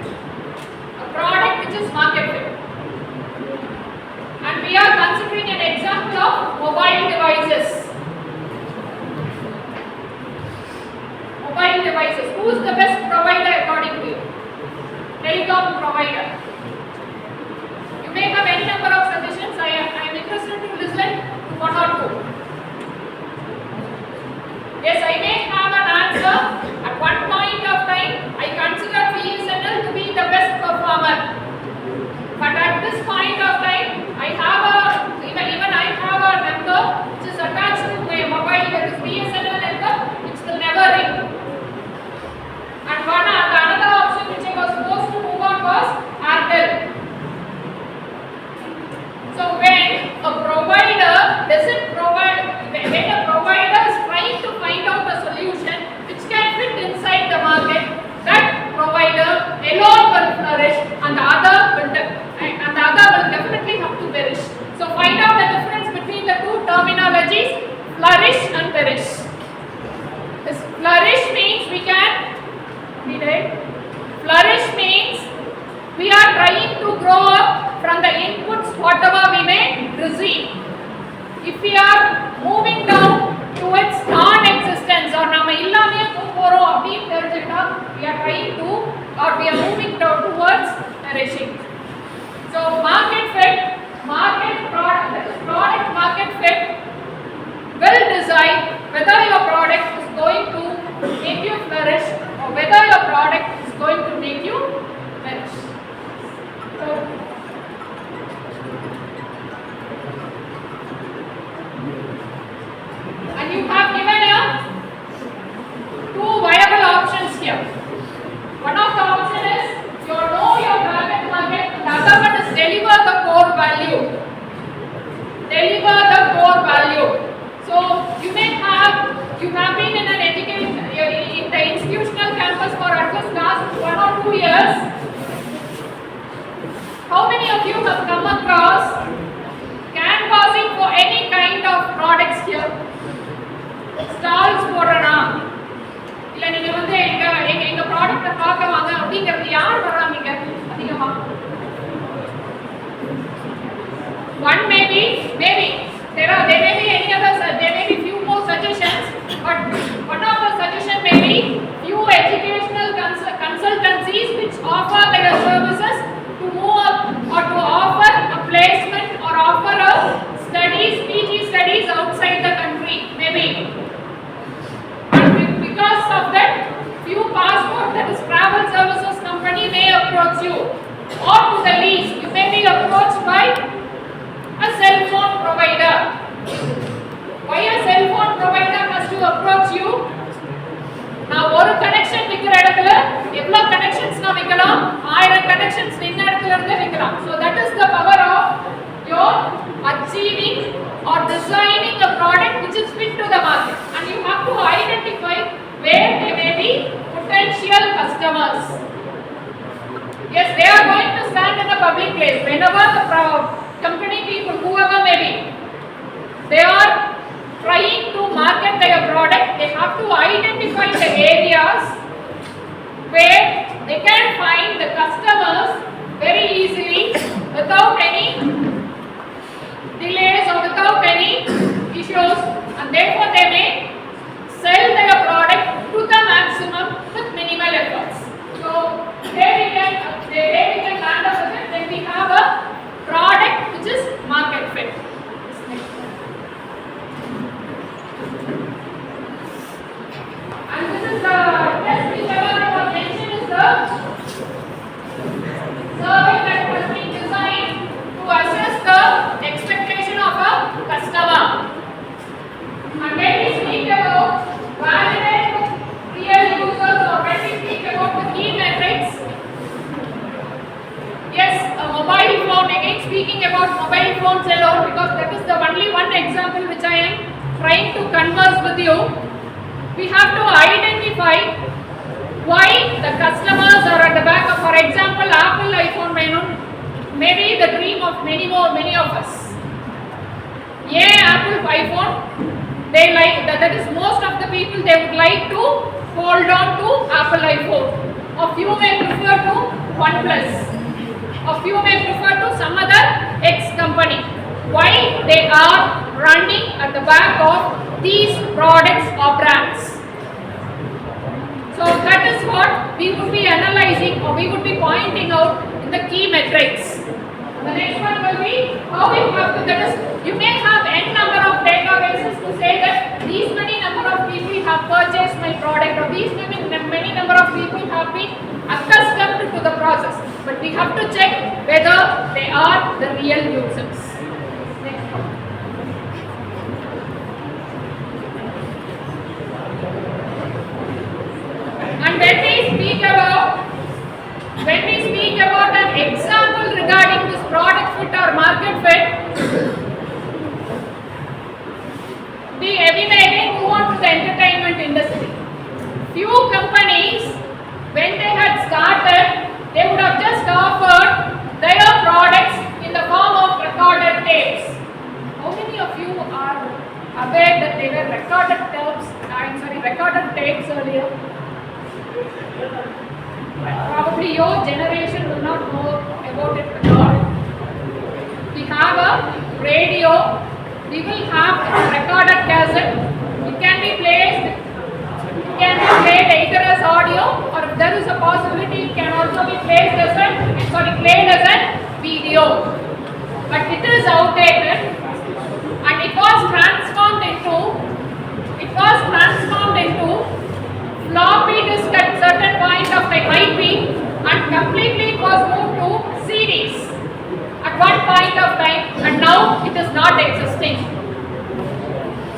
A product which is market fit. And we are considering an example of mobile devices. Mobile devices. Who is the best provider according to you? Telecom provider. You may have any number of suggestions. I am interested to listen to 1 or 2. Yes, I may have an answer. At one point of time, I consider BSNL to be the best performer. But at this point of time, even I have a number which is attached to my mobile, that is BSNL number, which will never ring. And another option which I was supposed we are trying to grow up from the inputs whatever we may receive. If we are moving down towards non-existence or நம்ம இல்லாமே போறோம் அப்படின்னு தெரிஞ்சுட்டா we are trying to or we are moving down towards perishing. So market fit, product market fit will decide whether your product is going to make you flourish or whether your product is going to make you perish. So, and you have given here two viable options here. One of the option is you know your target market, the other one is deliver the core value. Deliver the core value. So you have been in an education in the institutional campus for at least last 1 or 2 years. How many of you have come across canvassing for any kind of products here? Stalls போடுறனா இல்ல நீங்க வந்து எங்க ப்ராடக்ட்ட பார்க்க வாங்க அப்படிங்கிறது யார் வராங்க அதிகமா? One maybe there may be any other, there may be few more suggestions, but one of the suggestion may be few educational consultancies which offer their services to move up or to offer a placement or offer a studies, PG studies outside the country maybe. And because of that, few passport, that is travel services company may approach you, or to the least you may be approached by a cell phone provider. Why a cell phone provider has to approach you? Now ஒரு connection விக்கிற இடத்துல எவ்வளவு connections நான் வைக்கலாம்? 1000 connections இந்த இடத்துல இருந்து வைக்கலாம். So that is the power of your achieving or designing a product which is fit to the market, and you have to identify where they may be potential customers. Yes, they are going to stand in a public place. Whenever the company people, whoever may be, they are trying to market their product, they have to identify the areas where they can find the customers very easily without any delays or without any issues, and therefore they may sell their product to the maximum with minimal efforts. So there we can land up with it, then we have a product which is market fit. And this is the test which I have mentioned is the survey that has been designed to assess the expectation of a customer. And when we speak about validate real users or when we speak about the key metrics, yes, a mobile phone, again speaking about mobile phones alone, because that is the only one example which I am trying to converse with you. We have to identify why the customers are at the back of, for example, Apple iPhone may be the dream of many of us. Yeah, Apple iPhone, they like that is most of the people, they would like to hold on to Apple iPhone. A few may prefer to OnePlus. A few may prefer to some other X company. Why they are running at the back of these products or brands? So that is what we would be analyzing or we would be pointing out in the key metrics. The next one will be how we have to, that is, you may have n number of databases to say that these many number of people have purchased my product or these many number of people have been accustomed to the process, but we have to check whether they are the real users. Next one. And when we speak about an example regarding this product fit or market fit, we may again move on to the entertainment industry. Few companies, when they had started, they would have just offered their products in the form of recorded tapes. How many of you are aware that they were recorded tapes earlier? Probably your generation will not know about it at all. We have a radio, we will have a recorded cassette, it can be played either as audio, or if there is a possibility it can also be played as a video. But it is outdated and it was transformed into floppy disk at certain point of time might be, and completely it was moved to CDs at one point of time, and now it is not existing.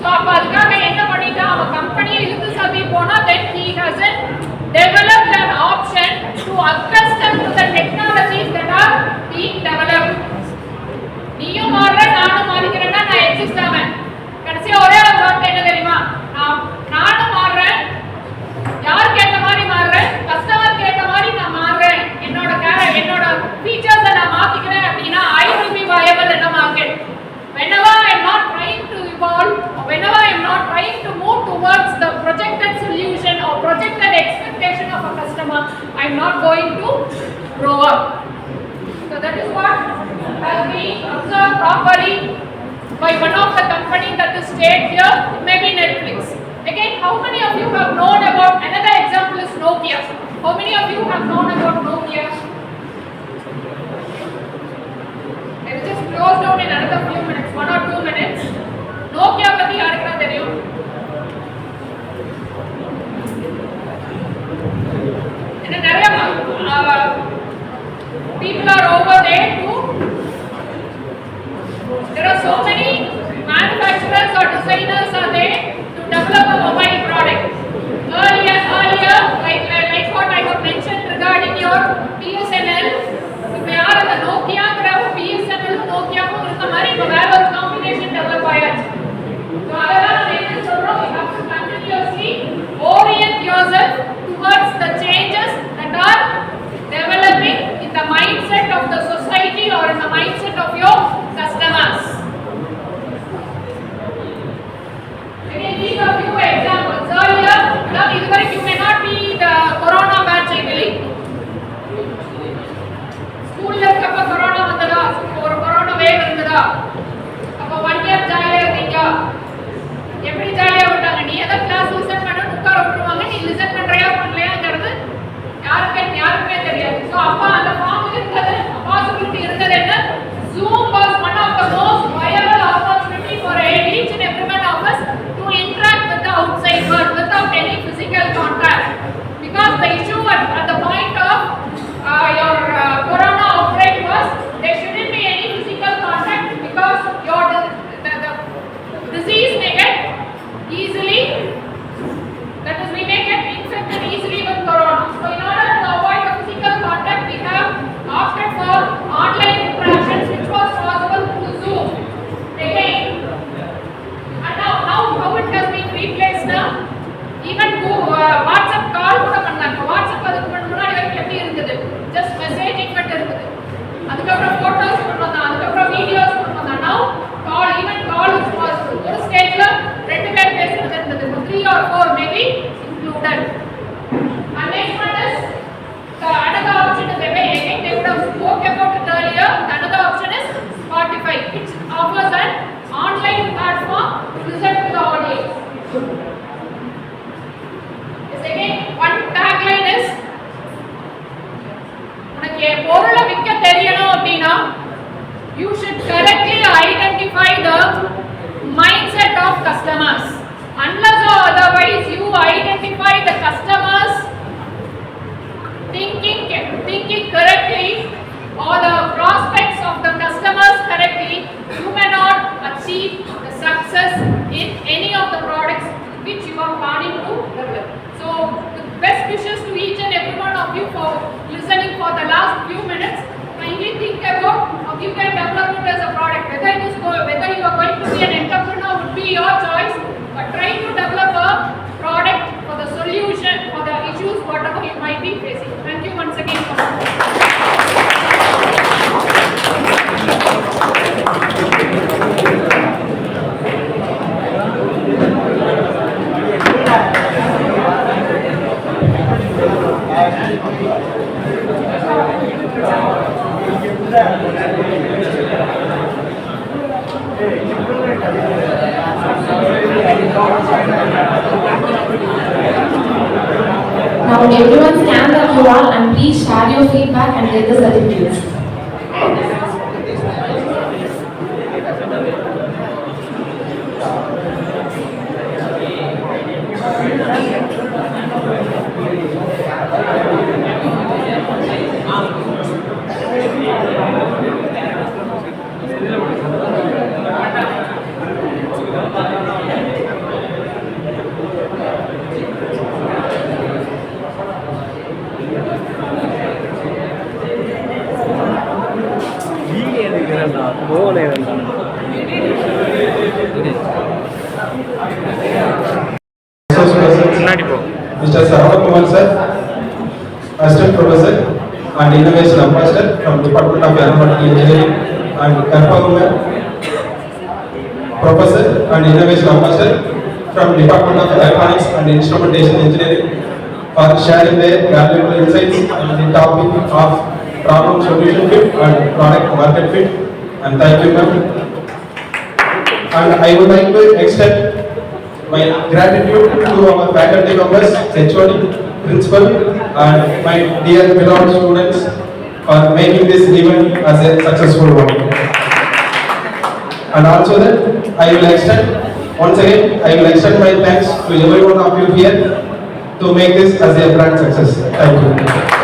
So அப்ப அதுக்காக என்ன பண்ணிட்டா அவன் கம்பெனியை இழுத்து சதி போனா, then he hasn't developed an option to accustom to the technologies that are being developed. நீயும் மாறுற நானும் மாறிக்கிறேன்னா நான் எக்ஸிஸ்ட் ஆவேன். கடைசியா ஒரே ஒரு வார்த்தை என்ன தெரியுமா, நானும் மாறுறேன், யாருக்கு ஏற்ற மாதிரி மாறுறேன், கஸ்டமருக்கு ஏற்ற மாதிரி நான் மாறுறேன், என்னோட ஃபீச்சர்ஸை நான் மாத்திக்கிறேன் அப்படின்னா I will be viable in the market. Whenever I am not trying to evolve, whenever I am not trying to move towards the projected solution or projected expectation of a customer, I am not going to grow up. So that is what has been observed properly by one of the company that is stated here, maybe Netflix. Again, how many of you have known about, another example is Nokia. How many of you have known about Nokia? I will just close down in another few minutes, 1 or 2 minutes. Nokia பத்தி யாருக்குனா தெரியும்? என்ன நிறைய people are over there too. There are so many manufacturers or designers are there to develop a mobile product. Earlier, like what I have mentioned regarding your BSNL, இப்ப யார் அந்த நோக்கியாங்கிற BSNL நோக்கியாவும் இருக்க மாதிரி இப்ப வேற ஒரு காம்பினேஷன் டெவலப் ஆயாச்சு. So அதெல்லாம் நம்ம என்ன சொல்றோம், you have to continuously orient yourself towards the changes that are developing in the mindset of the society or in the mindset of your customers. Again, these are few examples. Earlier, now you may not be the corona batch, I believe. ஸ்கூல்ல இருக்கப்ப corona வந்ததா, ஒரு corona wave இருந்ததா, அப்ப 1 year ஜாலியா இருந்தீங்க. எப்படி ஜாலியா விட்டாங்க, நீ எதை கிளாஸ் லிசன் பண்ண உட்கார விட்டுருவாங்க, நீ லிசன் பண்றியா பண்ணலையாங்கிறது யாருக்குமே தெரியாது. ஸோ அப்ப அந்த ஃபார்ம் இருந்தது, பாசிபிலிட்டி இருந்தது என்ன, Zoom was one of the most viable opportunity for each and every one of us to interact with the outside world without any physical contact. Because the issue at the point of your corona outbreak was there shouldn't be any physical contact because the disease may get easily, that is we may get infected easily with corona. So in order to avoid the physical contact, we have opted for online interactions, which was possible through Zoom. Again, and now how it has been replaced now, even WhatsApp call கூட பண்ணாங்க. WhatsApp அதுக்கு முன்னாடி வரைக்கும் எப்படி இருந்தது, just messaging மட்டும் இருந்தது. அதுக்கப்புறம் போட்டோஸ் கொண்டு வந்தா, அதுக்கப்புறம் வீடியோஸ் கொண்டு வந்தா. now call is possible. ஒரு ஸ்டேஜ்ல 2 பேர் பேசுறது இருந்தது, 3 or 4 maybe included. And next one is another option is again they would have spoke about it earlier. Another option is Spotify, which offers an online platform to listen to the audio. Yes, again one tagline is, உனக்கு பொருளை விற்க தெரியணும் அப்படின்னா you should correctly identify the mindset of customers. Unless or otherwise you identify the customers thinking correctly or the prospects of the customers correctly, you may not achieve the success in any of the products which you are planning to develop. So the best wishes to each and every one of you for listening for the last few minutes. Kindly think about how you can develop it as a product. Whether you are going to be an entrepreneur would be your choice, but try to develop a product for the solution for the issues whatever you might be facing. Thank you once again for Thank you. Now everyone stand up you all and please share your feedback and get the certificates. Mr. Saravanan Kumar sir, Assistant Professor and Innovation Ambassador from Department of Aeronautical Engineering, and Karpagumer, Professor and Innovation Ambassador from Department of Electronics and Instrumentation Engineering, for sharing their valuable insights on the topic of problem solution fit and product market fit. And thank you, ma'am. And I would like to extend my gratitude to our faculty members, HOD, principal, and my dear beloved students for making this event as a successful one. And also that I will extend, once again, I will extend my thanks to every one of you here to make this as a brand success. Thank you.